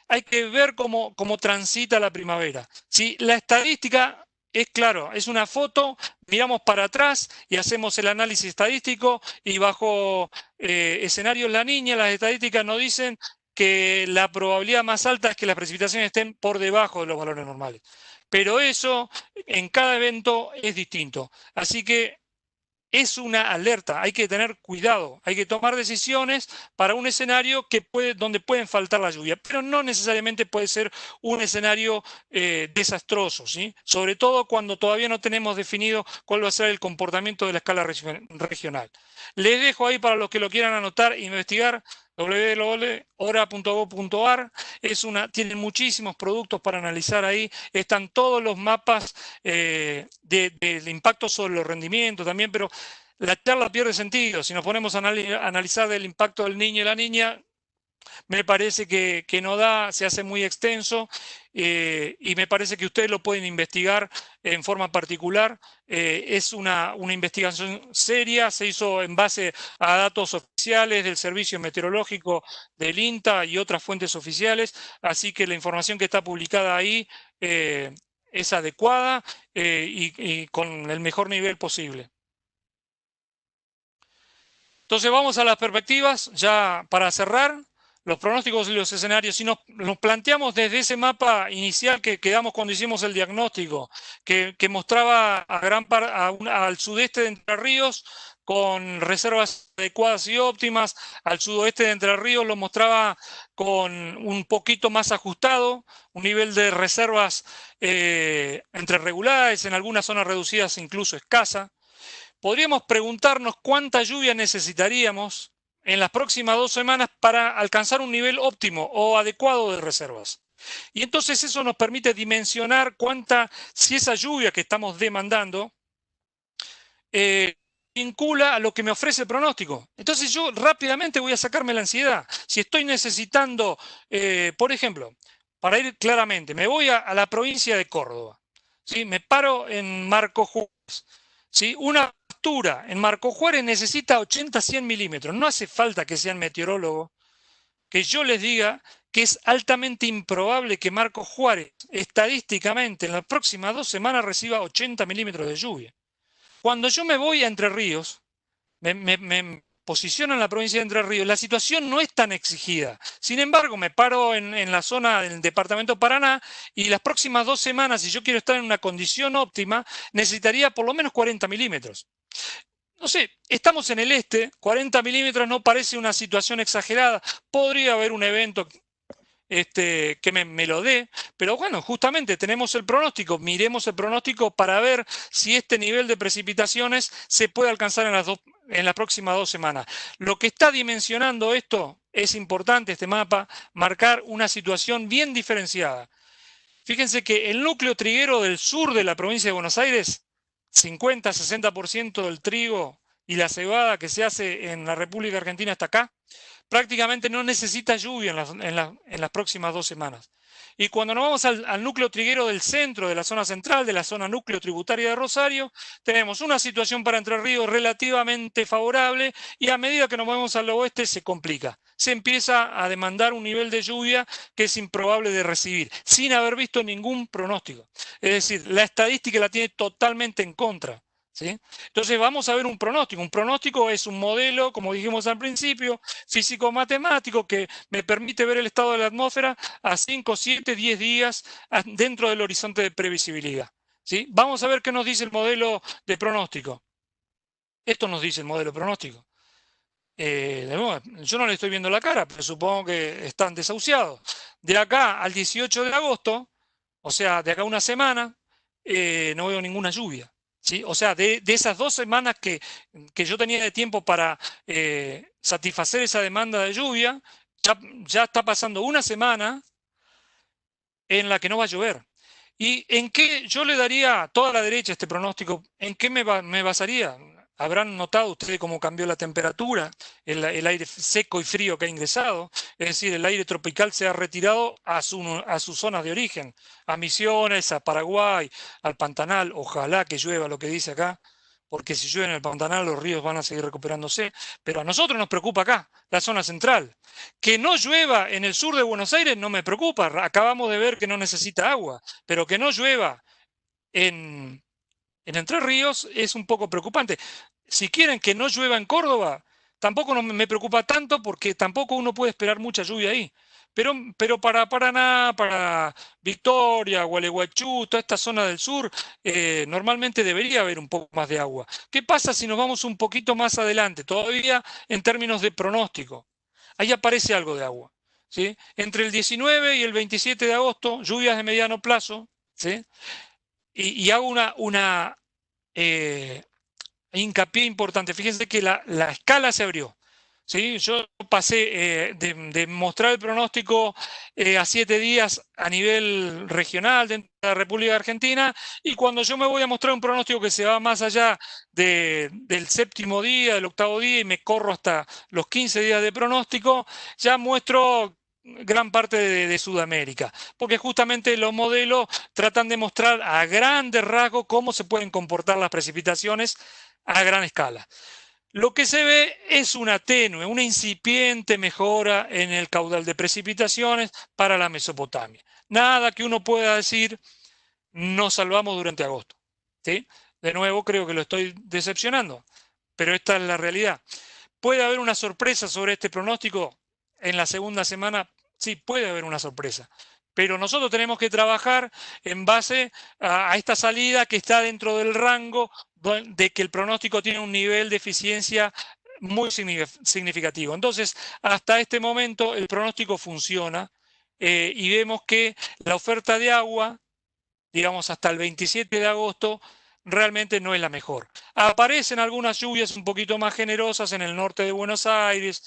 Hay que ver cómo transita la primavera. ¿Sí? La estadística es claro, es una foto, miramos para atrás y hacemos el análisis estadístico, y bajo escenarios La Niña, las estadísticas nos dicen que la probabilidad más alta es que las precipitaciones estén por debajo de los valores normales. Pero eso en cada evento es distinto. Así que es una alerta, hay que tener cuidado, hay que tomar decisiones para un escenario donde pueden faltar la lluvia, pero no necesariamente puede ser un escenario desastroso, ¿sí? Sobre todo cuando todavía no tenemos definido cuál va a ser el comportamiento de la escala regional. Les dejo ahí para los que lo quieran anotar e investigar, www.hora.gov.ar, tienen muchísimos productos para analizar ahí, están todos los mapas del impacto sobre los rendimientos también, pero la charla pierde sentido. Si nos ponemos a analizar el impacto del Niño y la Niña, me parece que no da, se hace muy extenso, y me parece que ustedes lo pueden investigar en forma particular. Es una investigación seria, se hizo en base a datos oficiales del Servicio Meteorológico del INTA y otras fuentes oficiales, así que la información que está publicada ahí es adecuada y con el mejor nivel posible. Entonces vamos a las perspectivas, ya para cerrar. Los pronósticos y los escenarios, si nos planteamos desde ese mapa inicial que quedamos cuando hicimos el diagnóstico, que mostraba al sudeste de Entre Ríos con reservas adecuadas y óptimas, al sudoeste de Entre Ríos lo mostraba con un poquito más ajustado, un nivel de reservas entre regulares, en algunas zonas reducidas incluso escasa. Podríamos preguntarnos cuánta lluvia necesitaríamos en las próximas 2 semanas para alcanzar un nivel óptimo o adecuado de reservas. Y entonces eso nos permite dimensionar si esa lluvia que estamos demandando vincula a lo que me ofrece el pronóstico. Entonces yo rápidamente voy a sacarme la ansiedad. Si estoy necesitando, por ejemplo, para ir claramente, me voy a la provincia de Córdoba, ¿sí? Me paro en Marcos Juárez, ¿sí? Una factura en Marcos Juárez necesita 80-100 milímetros. No hace falta que sean meteorólogos, que yo les diga que es altamente improbable que Marcos Juárez, estadísticamente, en las próximas 2 semanas reciba 80 milímetros de lluvia. Cuando yo me voy a Entre Ríos, me posiciono en la provincia de Entre Ríos, la situación no es tan exigida. Sin embargo, me paro en la zona del departamento Paraná, y las próximas 2 semanas, si yo quiero estar en una condición óptima, necesitaría por lo menos 40 milímetros. No sé, estamos en el este, 40 milímetros no parece una situación exagerada, podría haber un evento que me lo dé, pero bueno, justamente tenemos el pronóstico, miremos el pronóstico para ver si este nivel de precipitaciones se puede alcanzar en las próximas 2 semanas. Lo que está dimensionando esto, es importante este mapa, marcar una situación bien diferenciada. Fíjense que el núcleo triguero del sur de la provincia de Buenos Aires, 50-60% del trigo y la cebada que se hace en la República Argentina hasta acá, prácticamente no necesita lluvia en las próximas 2 semanas. Y cuando nos vamos al núcleo triguero del centro, de la zona central, de la zona núcleo tributaria de Rosario, tenemos una situación para Entre Ríos relativamente favorable y a medida que nos movemos al oeste se complica. Se empieza a demandar un nivel de lluvia que es improbable de recibir, sin haber visto ningún pronóstico. Es decir, la estadística la tiene totalmente en contra. ¿Sí? Entonces vamos a ver un pronóstico. Un pronóstico es un modelo, como dijimos al principio, físico-matemático que me permite ver el estado de la atmósfera a 5, 7, 10 días dentro del horizonte de previsibilidad. ¿Sí? Vamos a ver qué nos dice el modelo de pronóstico. Esto nos dice el modelo de pronóstico. De nuevo, yo no le estoy viendo la cara, pero supongo que están desahuciados. De acá al 18 de agosto, o sea, de acá a una semana, no veo ninguna lluvia. ¿Sí? O sea, de esas 2 semanas que yo tenía de tiempo para satisfacer esa demanda de lluvia, ya está pasando una semana en la que no va a llover. ¿Y en qué yo le daría a toda la derecha este pronóstico? ¿En qué me basaría? Habrán notado ustedes cómo cambió la temperatura, el aire seco y frío que ha ingresado, es decir, el aire tropical se ha retirado a sus zonas de origen, a Misiones, a Paraguay, al Pantanal. Ojalá que llueva, lo que dice acá, porque si llueve en el Pantanal los ríos van a seguir recuperándose, pero a nosotros nos preocupa acá, la zona central. Que no llueva en el sur de Buenos Aires no me preocupa, acabamos de ver que no necesita agua, pero que no llueva en Entre Ríos es un poco preocupante. Si quieren que no llueva en Córdoba, tampoco me preocupa tanto porque tampoco uno puede esperar mucha lluvia ahí. Pero para Paraná, para Victoria, Gualeguaychú, toda esta zona del sur, normalmente debería haber un poco más de agua. ¿Qué pasa si nos vamos un poquito más adelante? Todavía en términos de pronóstico. Ahí aparece algo de agua. ¿Sí? Entre el 19 y el 27 de agosto, lluvias de mediano plazo, ¿sí? Y hago una hincapié importante. Fíjense que la escala se abrió. ¿Sí? Yo pasé de mostrar el pronóstico a 7 días a nivel regional dentro de la República Argentina, y cuando yo me voy a mostrar un pronóstico que se va más allá del 7º día, del 8º día, y me corro hasta los 15 días de pronóstico, ya muestro gran parte de Sudamérica, porque justamente los modelos tratan de mostrar a grandes rasgos cómo se pueden comportar las precipitaciones a gran escala. Lo que se ve es una tenue, una incipiente mejora en el caudal de precipitaciones para la Mesopotamia. Nada que uno pueda decir, nos salvamos durante agosto. ¿Sí? De nuevo, creo que lo estoy decepcionando, pero esta es la realidad. ¿Puede haber una sorpresa sobre este pronóstico en la segunda semana? Sí, puede haber una sorpresa. Pero nosotros tenemos que trabajar en base a esta salida que está dentro del rango de que el pronóstico tiene un nivel de eficiencia muy significativo. Entonces, hasta este momento el pronóstico funciona y vemos que la oferta de agua, digamos hasta el 27 de agosto, realmente no es la mejor. Aparecen algunas lluvias un poquito más generosas en el norte de Buenos Aires,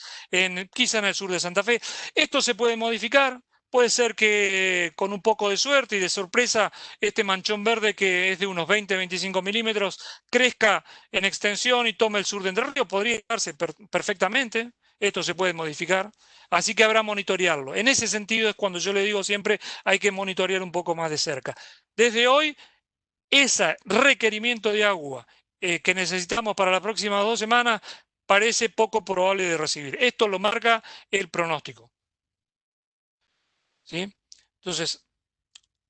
quizá en el sur de Santa Fe. Esto se puede modificar. Puede ser que con un poco de suerte y de sorpresa este manchón verde, que es de unos 20-25 milímetros, crezca en extensión y tome el sur de Entre Ríos. Podría darse perfectamente. Esto se puede modificar. Así que habrá monitorearlo. En ese sentido es cuando yo le digo siempre hay que monitorear un poco más de cerca. Desde hoy, ese requerimiento de agua que necesitamos para las próximas 2 semanas parece poco probable de recibir. Esto lo marca el pronóstico. ¿Sí? Entonces,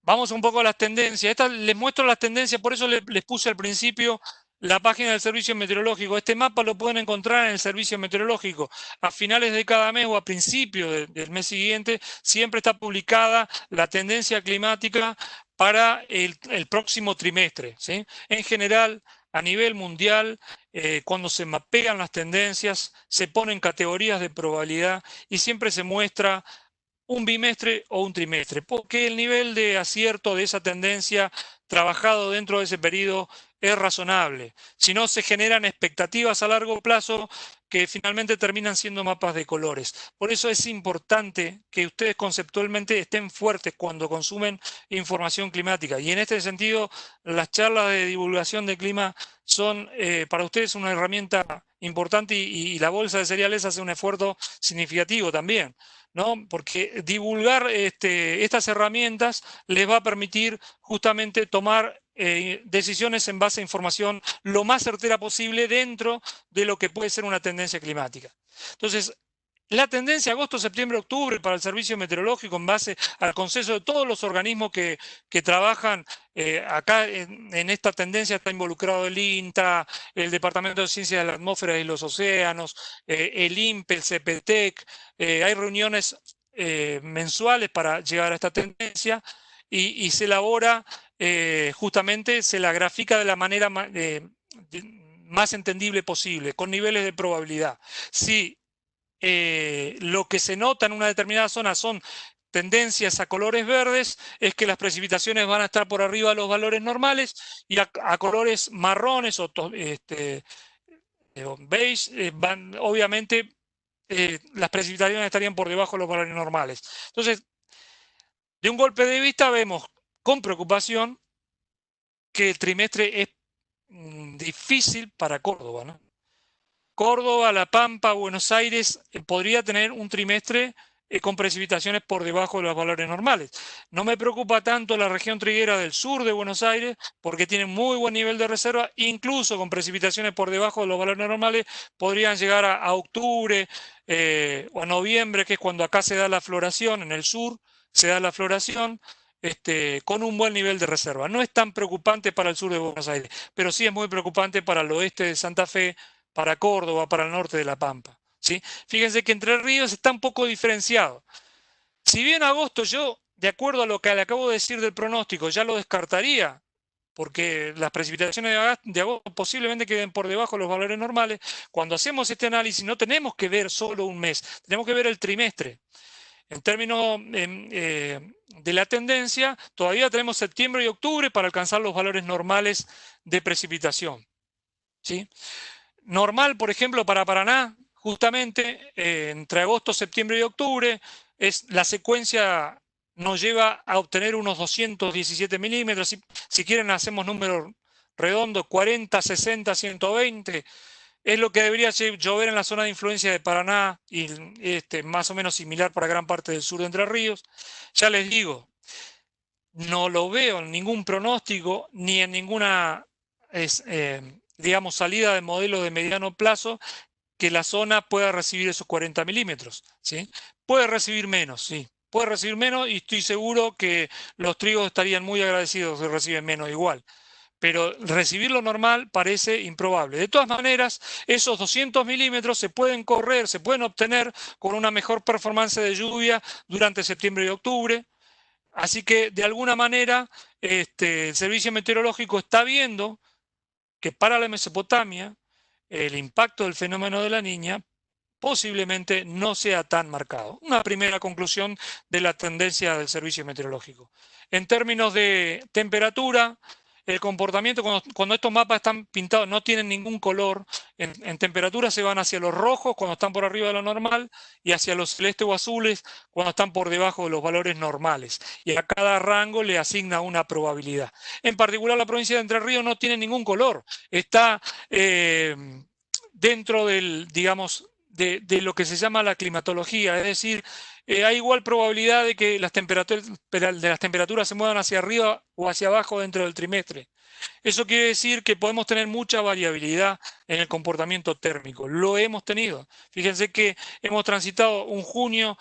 vamos un poco a las tendencias. Les muestro las tendencias, por eso les puse al principio la página del Servicio Meteorológico. Este mapa lo pueden encontrar en el Servicio Meteorológico. A finales de cada mes o a principios del mes siguiente siempre está publicada la tendencia climática para el próximo trimestre. ¿Sí? En general, a nivel mundial, cuando se mapean las tendencias, se ponen categorías de probabilidad y siempre se muestra un bimestre o un trimestre, porque el nivel de acierto de esa tendencia trabajado dentro de ese periodo es razonable. Si no, se generan expectativas a largo plazo que finalmente terminan siendo mapas de colores. Por eso es importante que ustedes conceptualmente estén fuertes cuando consumen información climática. Y en este sentido, las charlas de divulgación de clima son para ustedes una herramienta importante y la bolsa de cereales hace un esfuerzo significativo también, ¿no? Porque divulgar estas herramientas les va a permitir justamente tomar decisiones en base a información lo más certera posible dentro de lo que puede ser una tendencia climática. Entonces, la tendencia agosto, septiembre, octubre para el servicio meteorológico en base al consenso de todos los organismos que trabajan acá en esta tendencia está involucrado el INTA, el Departamento de Ciencias de la Atmósfera y los Océanos, el INPE, el CEPETEC, hay reuniones mensuales para llegar a esta tendencia y se elabora justamente, se la grafica de la manera más entendible posible, con niveles de probabilidad. Si lo que se nota en una determinada zona son tendencias a colores verdes, es que las precipitaciones van a estar por arriba de los valores normales, y a colores marrones o beige, obviamente las precipitaciones estarían por debajo de los valores normales. Entonces, de un golpe de vista vemos con preocupación que el trimestre es difícil para Córdoba, ¿no? Córdoba, La Pampa, Buenos Aires podría tener un trimestre con precipitaciones por debajo de los valores normales. No me preocupa tanto la región triguera del sur de Buenos Aires porque tiene muy buen nivel de reserva, incluso con precipitaciones por debajo de los valores normales podrían llegar a octubre o a noviembre, que es cuando acá se da la floración, en el sur se da la floración, con un buen nivel de reserva. No es tan preocupante para el sur de Buenos Aires, pero sí es muy preocupante para el oeste de Santa Fe, para Córdoba, para el norte de La Pampa, ¿sí? Fíjense que Entre Ríos está un poco diferenciado. Si bien agosto yo, de acuerdo a lo que le acabo de decir del pronóstico, ya lo descartaría, porque las precipitaciones de agosto posiblemente queden por debajo de los valores normales, cuando hacemos este análisis no tenemos que ver solo un mes, tenemos que ver el trimestre. En términos de la tendencia, todavía tenemos septiembre y octubre para alcanzar los valores normales de precipitación, ¿sí? Normal, por ejemplo, para Paraná, justamente entre agosto, septiembre y octubre, la secuencia nos lleva a obtener unos 217 milímetros. Si quieren, hacemos números redondos, 40, 60, 120. Es lo que debería llover en la zona de influencia de Paraná y más o menos similar para gran parte del sur de Entre Ríos. Ya les digo, no lo veo en ningún pronóstico ni en ninguna digamos, salida de modelo de mediano plazo que la zona pueda recibir esos 40 milímetros, ¿sí? Puede recibir menos, sí. Puede recibir menos y estoy seguro que los trigos estarían muy agradecidos si reciben menos igual. Pero recibir lo normal parece improbable. De todas maneras, esos 200 milímetros se pueden correr, se pueden obtener con una mejor performance de lluvia durante septiembre y octubre. Así que, de alguna manera, el Servicio Meteorológico está viendo que para la Mesopotamia el impacto del fenómeno de la Niña posiblemente no sea tan marcado. Una primera conclusión de la tendencia del Servicio Meteorológico. En términos de temperatura, el comportamiento, cuando estos mapas están pintados, no tienen ningún color, en temperatura se van hacia los rojos cuando están por arriba de lo normal y hacia los celestes o azules cuando están por debajo de los valores normales. Y a cada rango le asigna una probabilidad. En particular, la provincia de Entre Ríos no tiene ningún color. Está dentro del, digamos, de lo que se llama la climatología, es decir, hay igual probabilidad de que las temperaturas se muevan hacia arriba o hacia abajo dentro del trimestre. Eso quiere decir que podemos tener mucha variabilidad en el comportamiento térmico. Lo hemos tenido. Fíjense que hemos transitado un junio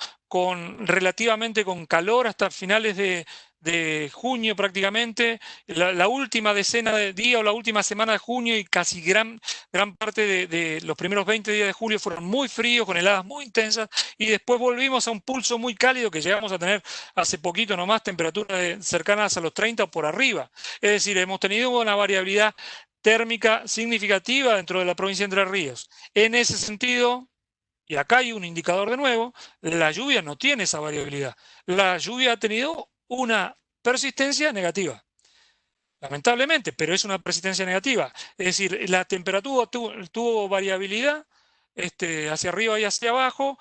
relativamente con calor hasta finales de junio prácticamente, la última decena de día o la última semana de junio y casi gran parte de los primeros 20 días de julio fueron muy fríos, con heladas muy intensas, y después volvimos a un pulso muy cálido que llegamos a tener hace poquito nomás temperaturas cercanas a los 30 o por arriba. Es decir, hemos tenido una variabilidad térmica significativa dentro de la provincia de Entre Ríos. En ese sentido, y acá hay un indicador de nuevo, la lluvia no tiene esa variabilidad. La lluvia ha tenido una persistencia negativa. lamentablemente, pero es una persistencia negativa. Es decir, la temperatura tuvo variabilidad hacia arriba y hacia abajo,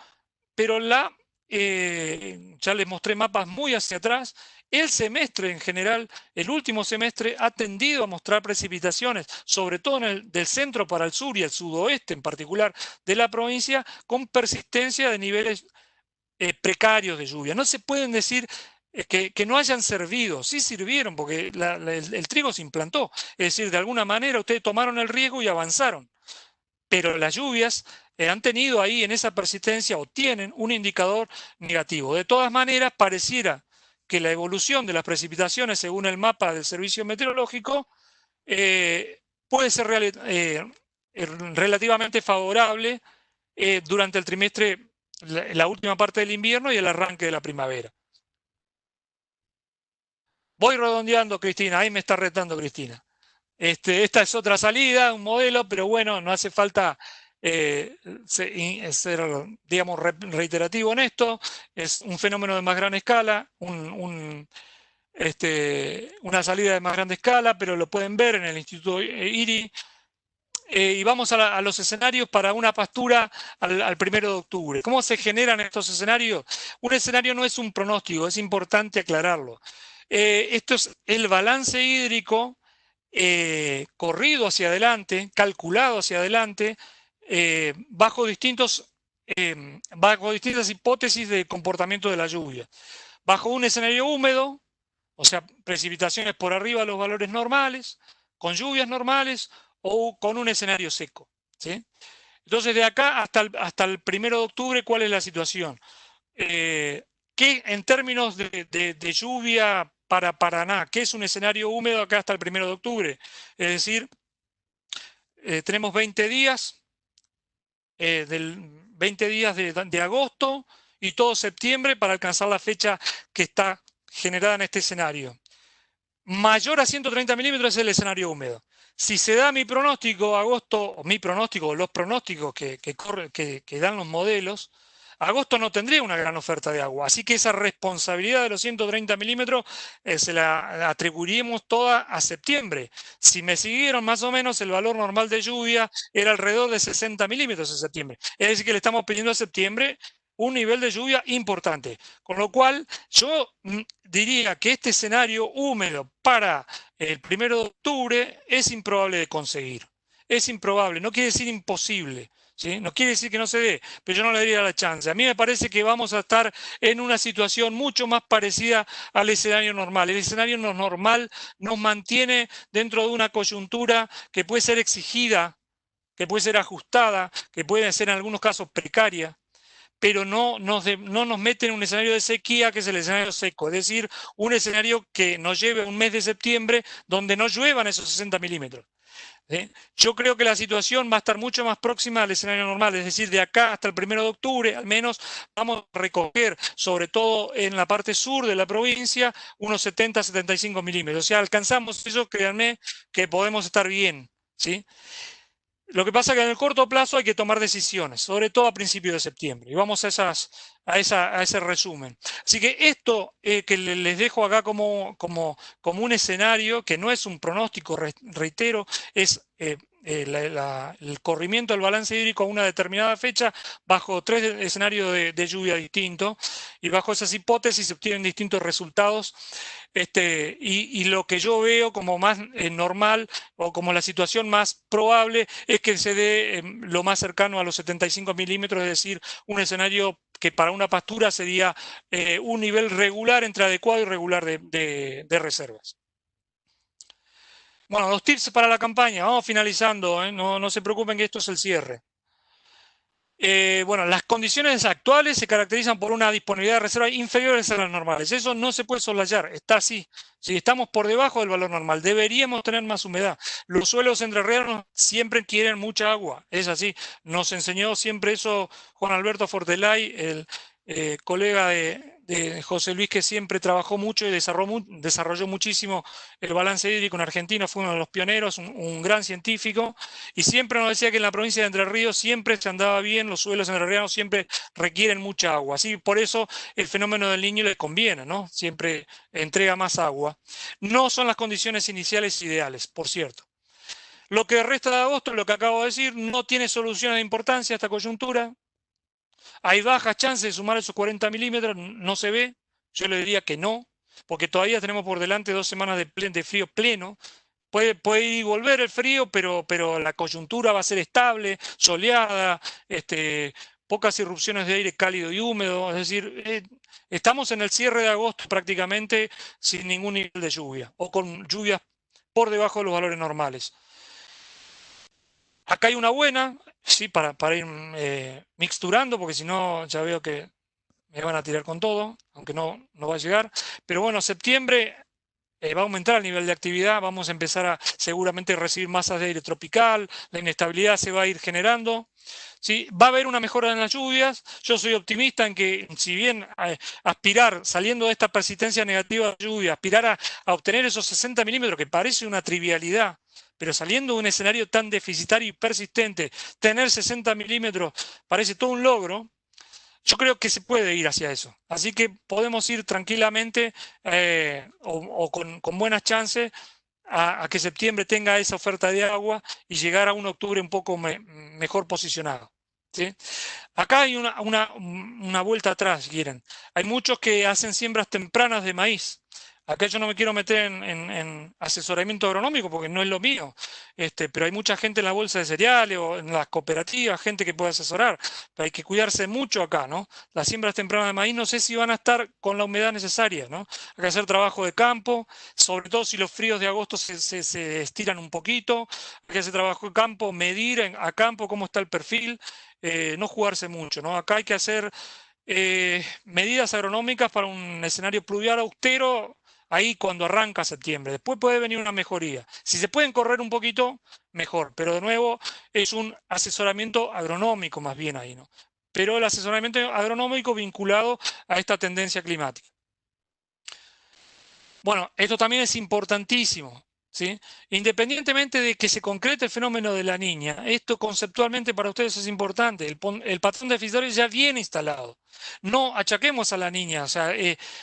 pero ya les mostré mapas muy hacia atrás. El semestre en general, el último semestre, ha tendido a mostrar precipitaciones, sobre todo del centro para el sur y el sudoeste en particular de la provincia, con persistencia de niveles precarios de lluvia. No se pueden decir que no hayan servido, sí sirvieron, porque el trigo se implantó. Es decir, de alguna manera ustedes tomaron el riesgo y avanzaron. Pero las lluvias han tenido ahí en esa persistencia o tienen un indicador negativo. De todas maneras, pareciera que la evolución de las precipitaciones según el mapa del Servicio Meteorológico puede ser relativamente favorable durante el trimestre, la última parte del invierno y el arranque de la primavera. Voy redondeando, Cristina, ahí me está retando Cristina. Esta es otra salida, un modelo, pero bueno, no hace falta ser, digamos, reiterativo en esto. Es un fenómeno de más gran escala, una salida de más grande escala, pero lo pueden ver en el Instituto IRI. Y vamos a los escenarios para una pastura al 1 de octubre. ¿Cómo se generan estos escenarios? Un escenario no es un pronóstico, es importante aclararlo. Esto es el balance hídrico corrido hacia adelante, calculado hacia adelante, bajo distintas hipótesis de comportamiento de la lluvia. Bajo un escenario húmedo, o sea, precipitaciones por arriba de los valores normales, con lluvias normales o con un escenario seco, ¿sí? Entonces, de acá hasta el 1 de octubre, ¿cuál es la situación? ¿Qué en términos de lluvia para Paraná? ¿Qué es un escenario húmedo acá hasta el 1 de octubre? Es decir, tenemos 20 días, 20 días de agosto y todo septiembre para alcanzar la fecha que está generada en este escenario. Mayor a 130 milímetros es el escenario húmedo. Si se da mi pronóstico, agosto, los pronósticos que dan los modelos, agosto no tendría una gran oferta de agua. Así que esa responsabilidad de los 130 milímetros se la atribuiríamos toda a septiembre. Si me siguieron más o menos, el valor normal de lluvia era alrededor de 60 milímetros en septiembre. Es decir, que le estamos pidiendo a septiembre un nivel de lluvia importante. Con lo cual, yo diría que este escenario húmedo para el 1 de octubre es improbable de conseguir. Es improbable, no quiere decir imposible, ¿sí? No quiere decir que no se dé, pero yo no le daría la chance. A mí me parece que vamos a estar en una situación mucho más parecida al escenario normal. El escenario normal nos mantiene dentro de una coyuntura que puede ser exigida, que puede ser ajustada, que puede ser en algunos casos precaria, pero no nos mete en un escenario de sequía que es el escenario seco, es decir, un escenario que nos lleve a un mes de septiembre donde no lluevan esos 60 milímetros. Yo creo que la situación va a estar mucho más próxima al escenario normal, es decir, de acá hasta el 1 de octubre, al menos vamos a recoger, sobre todo en la parte sur de la provincia, unos 70-75 milímetros. O sea, alcanzamos eso, créanme, que podemos estar bien, ¿sí? Lo que pasa es que en el corto plazo hay que tomar decisiones, sobre todo a principios de septiembre. Y vamos a ese resumen. Así que esto que les dejo acá como un escenario, que no es un pronóstico, reitero, es el corrimiento del balance hídrico a una determinada fecha bajo 3 escenarios de lluvia distintos, y bajo esas hipótesis se obtienen distintos resultados, y lo que yo veo como más normal o como la situación más probable es que se dé lo más cercano a los 75 milímetros, es decir, un escenario que para una pastura sería un nivel regular entre adecuado y regular de reservas. Bueno, los tips para la campaña, vamos finalizando, no se preocupen que esto es el cierre. Bueno, las condiciones actuales se caracterizan por una disponibilidad de reservas inferiores a las normales. Eso no se puede soslayar, está así. Si estamos por debajo del valor normal, deberíamos tener más humedad. Los suelos entrerrianos siempre quieren mucha agua, es así. Nos enseñó siempre eso Juan Alberto Fortelay, el colega de de José Luis, que siempre trabajó mucho y desarrolló muchísimo el balance hídrico en Argentina, fue uno de los pioneros, un gran científico, y siempre nos decía que en la provincia de Entre Ríos siempre se andaba bien, los suelos entrerrianos siempre requieren mucha agua, así por eso el fenómeno del Niño les conviene, ¿no? Siempre entrega más agua. No son las condiciones iniciales ideales, por cierto. Lo que resta de agosto, lo que acabo de decir, no tiene solución de importancia esta coyuntura. Hay bajas chances de sumar esos 40 milímetros, no se ve. Yo le diría que no, porque todavía tenemos por delante 2 semanas de frío pleno. Puede ir y volver el frío, pero la coyuntura va a ser estable, soleada, pocas irrupciones de aire cálido y húmedo. Es decir, estamos en el cierre de agosto prácticamente sin ningún nivel de lluvia o con lluvias por debajo de los valores normales. Acá hay una buena, sí, para ir mixturando, porque si no ya veo que me van a tirar con todo, aunque no va a llegar. Pero bueno, septiembre va a aumentar el nivel de actividad, vamos a empezar a seguramente recibir masas de aire tropical, la inestabilidad se va a ir generando. ¿Sí? Va a haber una mejora en las lluvias. Yo soy optimista en que, si bien aspirar, saliendo de esta persistencia negativa de lluvia, aspirar a obtener esos 60 milímetros, que parece una trivialidad, pero saliendo de un escenario tan deficitario y persistente, tener 60 milímetros parece todo un logro. Yo creo que se puede ir hacia eso. Así que podemos ir tranquilamente o con buenas chances a que septiembre tenga esa oferta de agua y llegar a un octubre un poco mejor posicionado. ¿Sí? Acá hay una vuelta atrás, si quieren. Hay muchos que hacen siembras tempranas de maíz. Acá yo no me quiero meter en asesoramiento agronómico porque no es lo mío, pero hay mucha gente en la bolsa de cereales o en las cooperativas, gente que puede asesorar, pero hay que cuidarse mucho acá, ¿no? Las siembras tempranas de maíz no sé si van a estar con la humedad necesaria, ¿no? Hay que hacer trabajo de campo, sobre todo si los fríos de agosto se estiran un poquito, hay que hacer trabajo de campo, medir a campo cómo está el perfil, no jugarse mucho, ¿no? Acá hay que hacer medidas agronómicas para un escenario pluvial austero, ahí cuando arranca septiembre. Después puede venir una mejoría. Si se pueden correr un poquito, mejor. Pero de nuevo es un asesoramiento agronómico más bien ahí, ¿no? Pero el asesoramiento agronómico vinculado a esta tendencia climática. Bueno, esto también es importantísimo, ¿sí? Independientemente de que se concrete el fenómeno de la Niña, esto conceptualmente para ustedes es importante. El patrón deficitario ya viene instalado. No achaquemos a la Niña. O sea,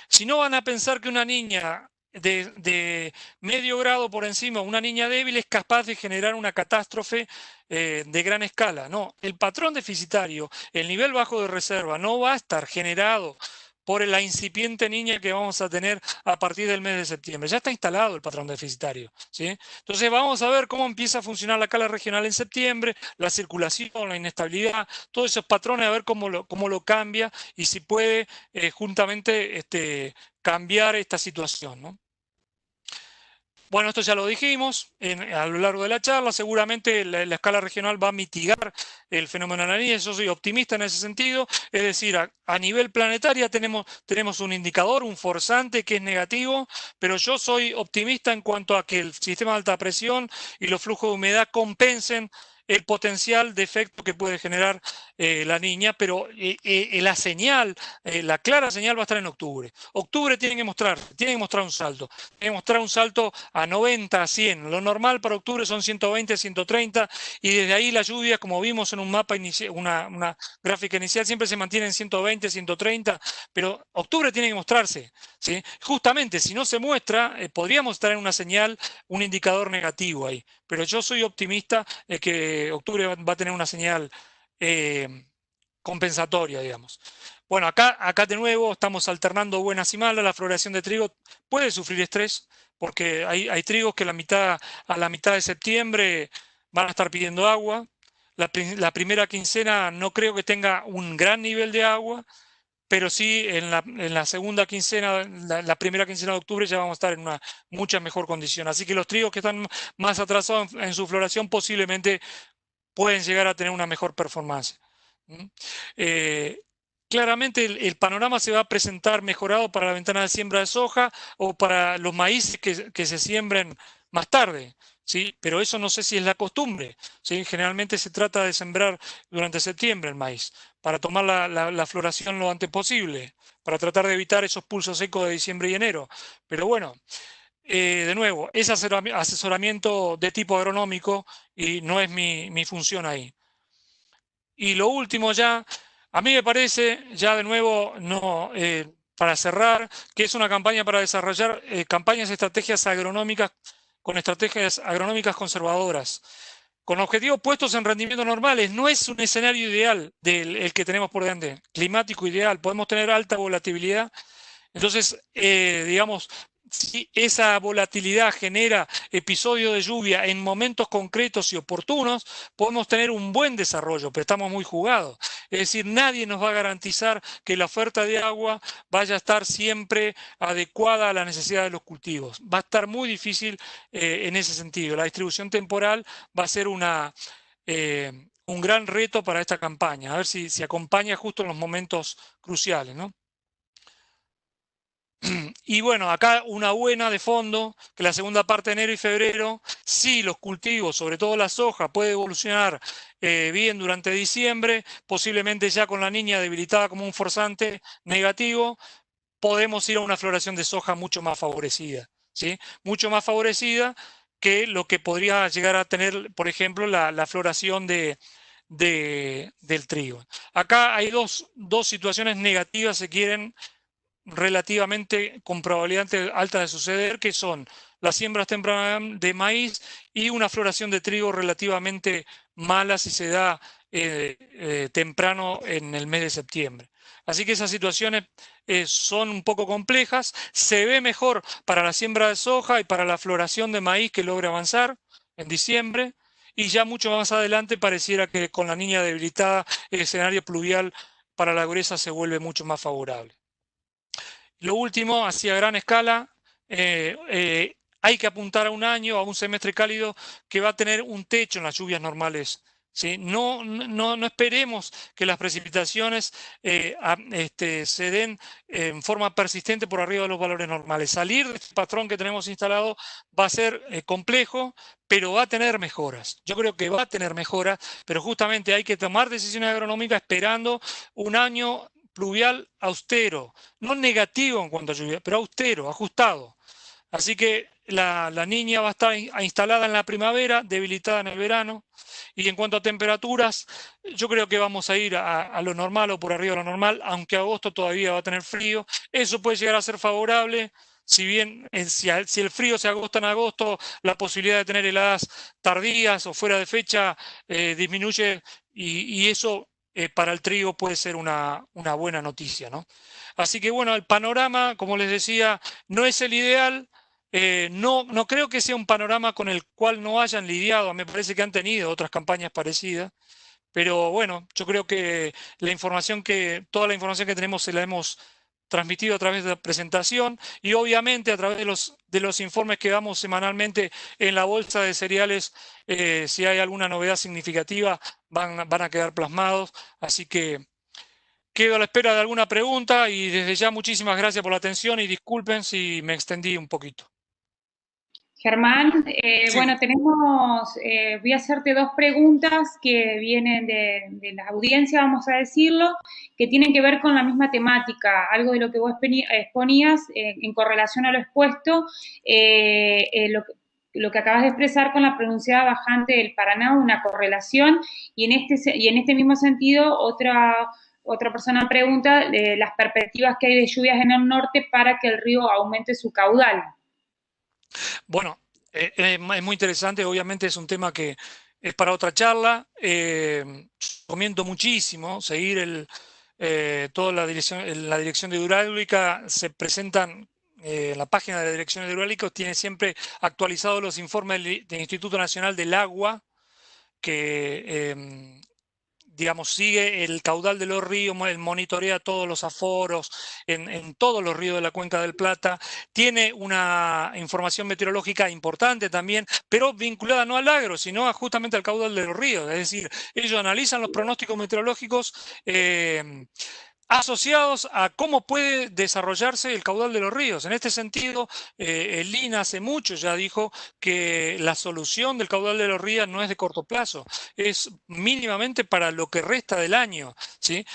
si no van a pensar que una niña de medio grado por encima, una niña débil, es capaz de generar una catástrofe de gran escala. No, el patrón deficitario, el nivel bajo de reserva, no va a estar generado por la incipiente niña que vamos a tener a partir del mes de septiembre. Ya está instalado el patrón deficitario, ¿sí? Entonces vamos a ver cómo empieza a funcionar la escala regional en septiembre, la circulación, la inestabilidad, todos esos patrones, a ver cómo lo cambia y si puede juntamente cambiar esta situación, ¿no? Bueno, esto ya lo dijimos a lo largo de la charla. Seguramente la escala regional va a mitigar el fenómeno de la Niña. Yo soy optimista en ese sentido. Es decir, a nivel planetario tenemos un indicador, un forzante que es negativo, pero yo soy optimista en cuanto a que el sistema de alta presión y los flujos de humedad compensen el potencial de efecto que puede generar la Niña, pero la señal, la clara señal va a estar en octubre. Octubre tiene que mostrar un salto. Tiene que mostrar un salto a 90, a 100. Lo normal para octubre son 120, 130, y desde ahí la lluvia, como vimos en un mapa inicial, una gráfica inicial, siempre se mantiene en 120, 130, pero octubre tiene que mostrarse, ¿sí? Justamente, si no se muestra, podríamos estar en una señal, un indicador negativo ahí. Pero yo soy optimista de que octubre va a tener una señal compensatoria, digamos. Bueno, acá de nuevo estamos alternando buenas y malas. La floración de trigo puede sufrir estrés porque hay trigos que a la mitad de septiembre van a estar pidiendo agua. La primera quincena no creo que tenga un gran nivel de agua, pero sí en la segunda quincena, la primera quincena de octubre ya vamos a estar en una mucha mejor condición. Así que los trigos que están más atrasados en su floración posiblemente pueden llegar a tener una mejor performance. Claramente el panorama se va a presentar mejorado para la ventana de siembra de soja o para los maíces que se siembren más tarde, ¿sí? Pero eso no sé si es la costumbre, ¿sí? Generalmente se trata de sembrar durante septiembre el maíz. para tomar la floración lo antes posible, para tratar de evitar esos pulsos secos de diciembre y enero. Pero bueno, de nuevo, es asesoramiento de tipo agronómico y no es mi función ahí. Y lo último ya, a mí me parece, ya de nuevo, no, para cerrar, que es una campaña para desarrollar campañas estrategias agronómicas con estrategias agronómicas conservadoras, con objetivos puestos en rendimientos normales. No es un escenario ideal el que tenemos por delante, climático ideal, podemos tener alta volatilidad. Entonces, digamos, si esa volatilidad genera episodios de lluvia en momentos concretos y oportunos, podemos tener un buen desarrollo, pero estamos muy jugados. Es decir, nadie nos va a garantizar que la oferta de agua vaya a estar siempre adecuada a la necesidad de los cultivos. Va a estar muy difícil en ese sentido. La distribución temporal va a ser un gran reto para esta campaña, a ver si acompaña justo en los momentos cruciales, ¿no? Y bueno, acá una buena de fondo, que la segunda parte de enero y febrero, sí, los cultivos, sobre todo la soja, puede evolucionar bien durante diciembre, posiblemente ya con la niña debilitada como un forzante negativo, podemos ir a una floración de soja mucho más favorecida, ¿sí? Mucho más favorecida que lo que podría llegar a tener, por ejemplo, la floración del trigo. Acá hay dos situaciones negativas, se quieren, relativamente con probabilidad alta de suceder, que son las siembras tempranas de maíz y una floración de trigo relativamente mala si se da temprano en el mes de septiembre. Así que esas situaciones son un poco complejas. Se ve mejor para la siembra de soja y para la floración de maíz que logra avanzar en diciembre, y ya mucho más adelante pareciera que con la niña debilitada el escenario pluvial para la gruesa se vuelve mucho más favorable. Lo último, así a gran escala, hay que apuntar a un año, a un semestre cálido que va a tener un techo en las lluvias normales, ¿sí? No esperemos que las precipitaciones se den en forma persistente por arriba de los valores normales. Salir de este patrón que tenemos instalado va a ser complejo, pero va a tener mejoras. Yo creo que va a tener mejoras, pero justamente hay que tomar decisiones agronómicas esperando un año pluvial austero, no negativo en cuanto a lluvia, pero austero, ajustado. Así que la niña va a estar instalada en la primavera, debilitada en el verano, y en cuanto a temperaturas, yo creo que vamos a ir a lo normal o por arriba de lo normal, aunque agosto todavía va a tener frío. Eso puede llegar a ser favorable, si bien si el frío se agosta en agosto, la posibilidad de tener heladas tardías o fuera de fecha disminuye, y eso para el trigo puede ser una buena noticia, ¿no? Así que bueno, el panorama, como les decía, no es el ideal. No creo que sea un panorama con el cual no hayan lidiado. Me parece que han tenido otras campañas parecidas. Pero bueno, yo creo que toda la información que tenemos se la hemos transmitido a través de la presentación, y obviamente a través de los informes que damos semanalmente en la bolsa de cereales. Si hay alguna novedad significativa, van a quedar plasmados. Así que quedo a la espera de alguna pregunta, y desde ya muchísimas gracias por la atención y disculpen si me extendí un poquito. Germán, Sí. bueno, voy a hacerte dos preguntas que vienen de la audiencia, vamos a decirlo, que tienen que ver con la misma temática, algo de lo que vos exponías en correlación a lo expuesto, lo que acabas de expresar con la pronunciada bajante del Paraná, una correlación, y en este mismo sentido, otra persona pregunta las perspectivas que hay de lluvias en el norte para que el río aumente su caudal. Bueno, es muy interesante, obviamente es un tema que es para otra charla. Recomiendo muchísimo seguir toda la dirección de hidráulica. Se presentan en la página de la dirección de hidráulica, tiene siempre actualizados los informes del Instituto Nacional del Agua, que digamos, sigue el caudal de los ríos, monitorea todos los aforos en todos los ríos de la Cuenca del Plata. Tiene una información meteorológica importante también, pero vinculada no al agro, sino justamente al caudal de los ríos. Es decir, ellos analizan los pronósticos meteorológicos asociados a cómo puede desarrollarse el caudal de los ríos. En este sentido, el INA hace mucho ya dijo que la solución del caudal de los ríos no es de corto plazo, es mínimamente para lo que resta del año, ¿sí?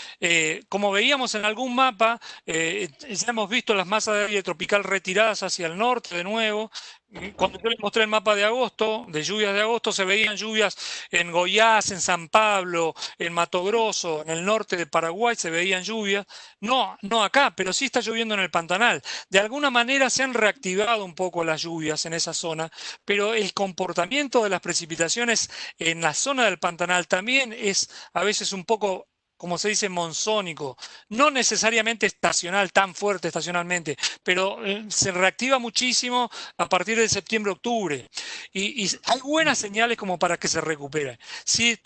Como veíamos en algún mapa, ya hemos visto las masas de aire tropical retiradas hacia el norte de nuevo. Cuando yo les mostré el mapa de agosto, de lluvias de agosto, se veían lluvias en Goiás, en San Pablo, en Mato Grosso, en el norte de Paraguay se veían lluvias. No acá, pero sí está lloviendo en el Pantanal. De alguna manera se han reactivado un poco las lluvias en esa zona, pero el comportamiento de las precipitaciones en la zona del Pantanal también es a veces un poco, como se dice, monzónico, no necesariamente estacional, tan fuerte estacionalmente, pero se reactiva muchísimo a partir de septiembre-octubre. Y hay buenas señales como para que se recupere. Si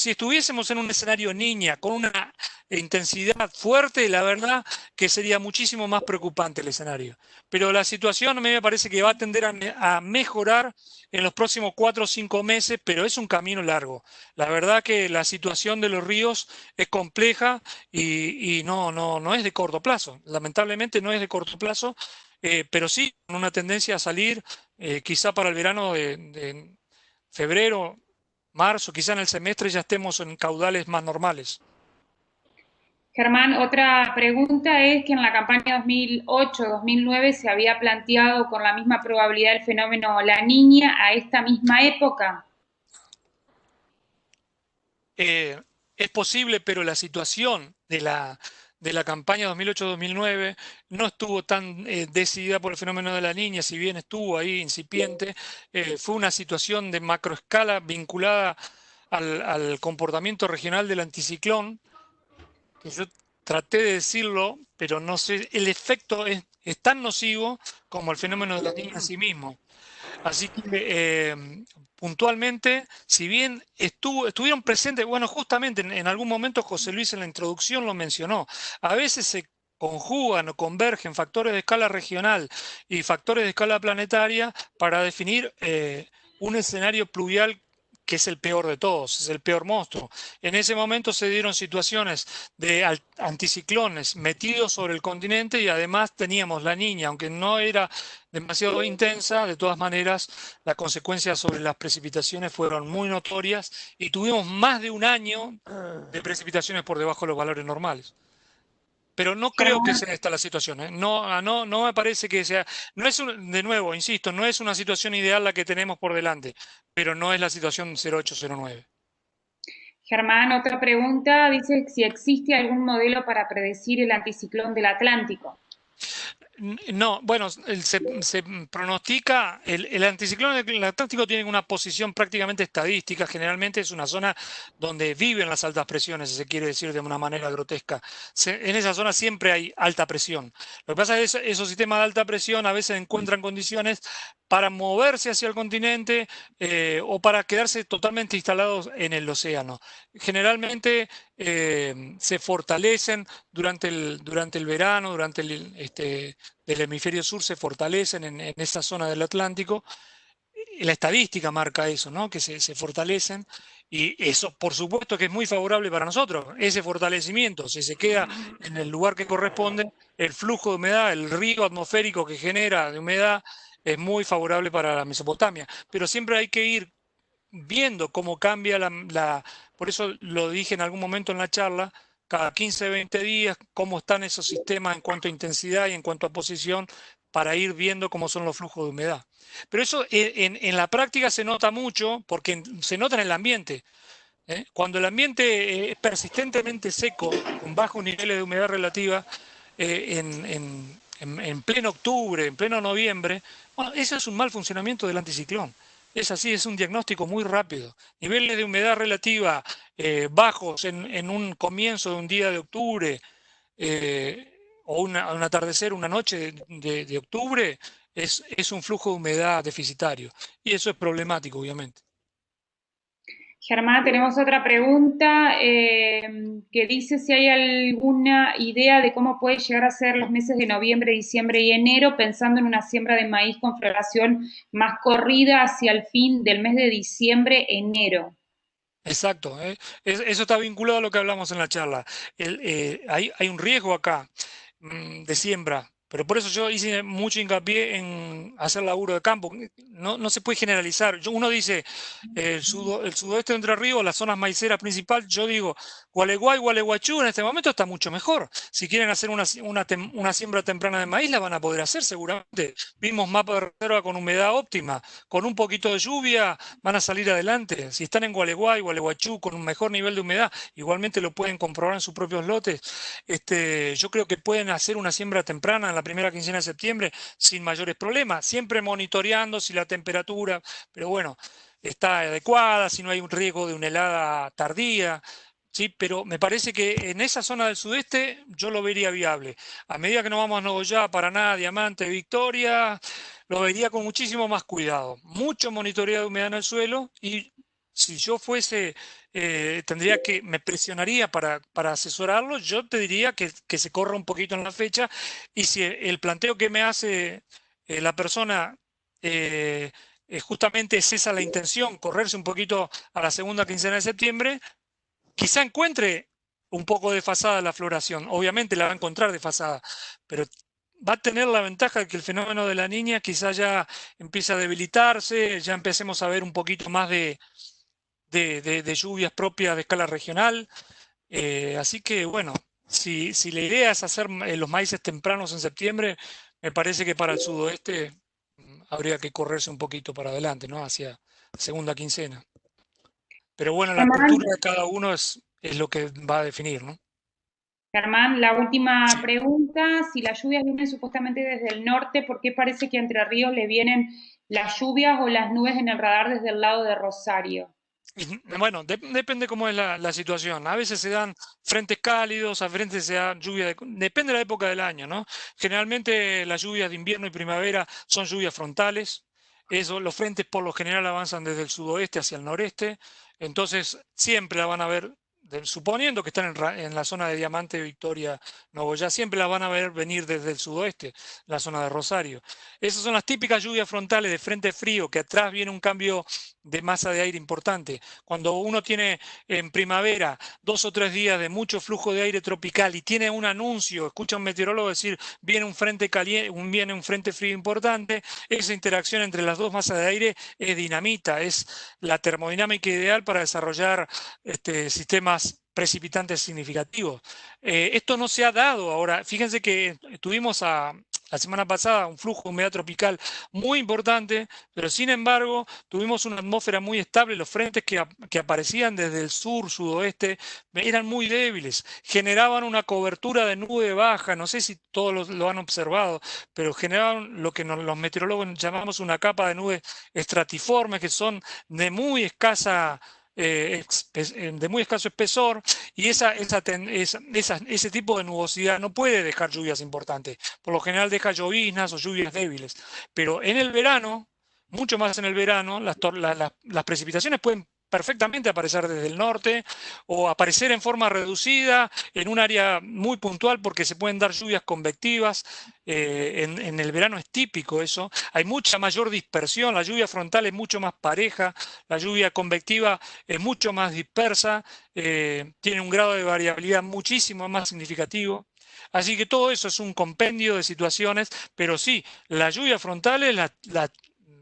estuviésemos en un escenario Niña, con una intensidad fuerte, la verdad que sería muchísimo más preocupante el escenario. Pero la situación a mí me parece que va a tender a mejorar en los próximos 4 o 5 meses, pero es un camino largo. La verdad que la situación de los ríos es compleja y no es de corto plazo. Lamentablemente no es de corto plazo, pero sí con una tendencia a salir quizá para el verano de febrero, marzo, quizá en el semestre ya estemos en caudales más normales. Germán, otra pregunta es que en la campaña 2008-2009 se había planteado con la misma probabilidad el fenómeno La Niña a esta misma época. Es posible, pero la situación de la campaña 2008-2009 no estuvo tan decidida por el fenómeno de La Niña, si bien estuvo ahí incipiente, fue una situación de macroescala vinculada al comportamiento regional del anticiclón, que yo traté de decirlo, pero no sé, el efecto es tan nocivo como el fenómeno de La Niña en sí mismo. Así que puntualmente, si bien estuvieron presentes, bueno, justamente en algún momento José Luis en la introducción lo mencionó, a veces se conjugan o convergen factores de escala regional y factores de escala planetaria para definir un escenario pluvial que es el peor de todos, es el peor monstruo. En ese momento se dieron situaciones de anticiclones metidos sobre el continente y además teníamos La Niña, aunque no era demasiado intensa, de todas maneras las consecuencias sobre las precipitaciones fueron muy notorias y tuvimos más de un año de precipitaciones por debajo de los valores normales. Pero no creo que sea esta la situación, ¿eh? No me parece que sea, de nuevo, insisto, no es una situación ideal la que tenemos por delante, pero no es la situación 0809. Germán, otra pregunta, dice si existe algún modelo para predecir el anticiclón del Atlántico. No, bueno, se pronostica, el anticiclón del Atlántico tiene una posición prácticamente estadística, generalmente es una zona donde viven las altas presiones, si se quiere decir de una manera grotesca. En esa zona siempre hay alta presión. Lo que pasa es que esos sistemas de alta presión a veces encuentran condiciones para moverse hacia el continente o para quedarse totalmente instalados en el océano. Generalmente se fortalecen durante el verano, durante del hemisferio sur, se fortalecen en esa zona del Atlántico. La estadística marca eso, ¿no? Que se fortalecen y eso por supuesto que es muy favorable para nosotros. Ese fortalecimiento, si se queda en el lugar que corresponde, el flujo de humedad, el río atmosférico que genera de humedad es muy favorable para la Mesopotamia. Pero siempre hay que ir viendo cómo cambia por eso lo dije en algún momento en la charla, cada 15, 20 días, cómo están esos sistemas en cuanto a intensidad y en cuanto a posición, para ir viendo cómo son los flujos de humedad. Pero eso en la práctica se nota mucho, porque se nota en el ambiente. Cuando el ambiente es persistentemente seco, con bajos niveles de humedad relativa, en pleno octubre, en pleno noviembre, bueno, eso es un mal funcionamiento del anticiclón. Es así, es un diagnóstico muy rápido. Niveles de humedad relativa bajos en un comienzo de un día de octubre o un atardecer, una noche de octubre, es un flujo de humedad deficitario. Y eso es problemático, obviamente. Germán, tenemos otra pregunta que dice si hay alguna idea de cómo puede llegar a ser los meses de noviembre, diciembre y enero, pensando en una siembra de maíz con floración más corrida hacia el fin del mes de diciembre, enero. Exacto, ¿eh? Eso está vinculado a lo que hablamos en la charla. Hay un riesgo acá de siembra, pero por eso yo hice mucho hincapié en hacer laburo de campo. No se puede generalizar. Uno dice el sudoeste de Entre Ríos, las zonas maiceras principal, yo digo Gualeguay, Gualeguaychú en este momento está mucho mejor. Si quieren hacer una siembra temprana de maíz, la van a poder hacer seguramente. Vimos mapa de reserva con humedad óptima, con un poquito de lluvia van a salir adelante. Si están en Gualeguay, Gualeguaychú, con un mejor nivel de humedad, igualmente lo pueden comprobar en sus propios lotes. Yo creo que pueden hacer una siembra temprana en la primera quincena de septiembre sin mayores problemas, siempre monitoreando si la temperatura, pero bueno, está adecuada, si no hay un riesgo de una helada tardía. Sí, pero me parece que en esa zona del sudeste yo lo vería viable. A medida que nos vamos a Nogoyá, Paraná, Diamante, Victoria, lo vería con muchísimo más cuidado. Mucho monitoreo de humedad en el suelo y si yo fuese, me presionaría para asesorarlo, yo te diría que se corra un poquito en la fecha y si el planteo que me hace la persona justamente es esa la intención, correrse un poquito a la segunda quincena de septiembre, quizá encuentre un poco desfasada la floración. Obviamente la va a encontrar desfasada, pero va a tener la ventaja de que el fenómeno de la niña quizá ya empiece a debilitarse, ya empecemos a ver un poquito más de lluvias propias de escala regional. Así que bueno, si la idea es hacer los maíces tempranos en septiembre, me parece que para el sudoeste habría que correrse un poquito para adelante, ¿no? Hacia segunda quincena. Pero bueno, la Germán, cultura de cada uno es lo que va a definir, ¿no? Germán, la última Sí. pregunta, si las lluvias vienen supuestamente desde el norte, ¿por qué parece que a Entre Ríos le vienen las lluvias o las nubes en el radar desde el lado de Rosario? Bueno, depende cómo es la situación. A veces se dan frentes cálidos, a veces se da lluvia, depende de la época del año, ¿no? Generalmente las lluvias de invierno y primavera son lluvias frontales. Los frentes por lo general avanzan desde el sudoeste hacia el noreste, entonces siempre la van a ver, suponiendo que están en la zona de Diamante, Victoria, Nogoyá, siempre la van a ver venir desde el sudoeste, la zona de Rosario. Esas son las típicas lluvias frontales de frente frío, que atrás viene un cambio de masa de aire importante. Cuando uno tiene en primavera 2 o 3 días de mucho flujo de aire tropical y tiene un anuncio, escucha a un meteorólogo decir viene un frente caliente, viene un frente frío importante, esa interacción entre las dos masas de aire es dinamita, es la termodinámica ideal para desarrollar sistemas precipitantes significativos. Esto no se ha dado ahora. Fíjense que tuvimos la semana pasada un flujo de humedad tropical muy importante, pero sin embargo tuvimos una atmósfera muy estable. Los frentes que aparecían desde el sur, sudoeste, eran muy débiles, generaban una cobertura de nube baja. No sé si todos lo han observado, pero generaban lo que los meteorólogos llamamos una capa de nube estratiforme, que son de muy escasa de muy escaso espesor, y ese tipo de nubosidad no puede dejar lluvias importantes. Por lo general deja lloviznas o lluvias débiles. Pero en el verano, mucho más en el verano, las precipitaciones pueden perfectamente aparecer desde el norte o aparecer en forma reducida en un área muy puntual porque se pueden dar lluvias convectivas. En el verano es típico eso. Hay mucha mayor dispersión, la lluvia frontal es mucho más pareja, la lluvia convectiva es mucho más dispersa, tiene un grado de variabilidad muchísimo más significativo. Así que todo eso es un compendio de situaciones, pero sí, la lluvia frontal es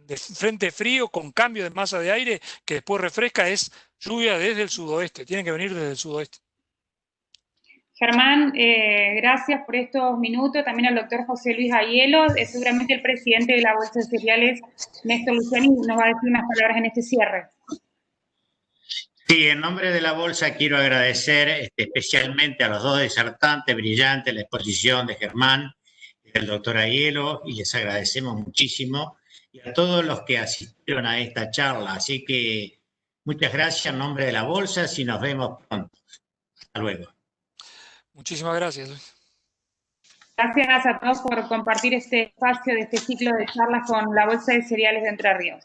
de frente frío con cambio de masa de aire que después refresca, es lluvia desde el sudoeste, tiene que venir desde el sudoeste. Germán, gracias por estos minutos. También al doctor José Luis Aiello, seguramente el presidente de la Bolsa de Cereales, Néstor Luciani, nos va a decir unas palabras en este cierre. Sí, en nombre de la Bolsa quiero agradecer especialmente a los dos disertantes, brillante la exposición de Germán y del doctor Aiello, y les agradecemos muchísimo, y a todos los que asistieron a esta charla. Así que muchas gracias en nombre de la Bolsa y nos vemos pronto. Hasta luego. Muchísimas gracias. Gracias a todos por compartir este espacio de este ciclo de charlas con la Bolsa de Cereales de Entre Ríos.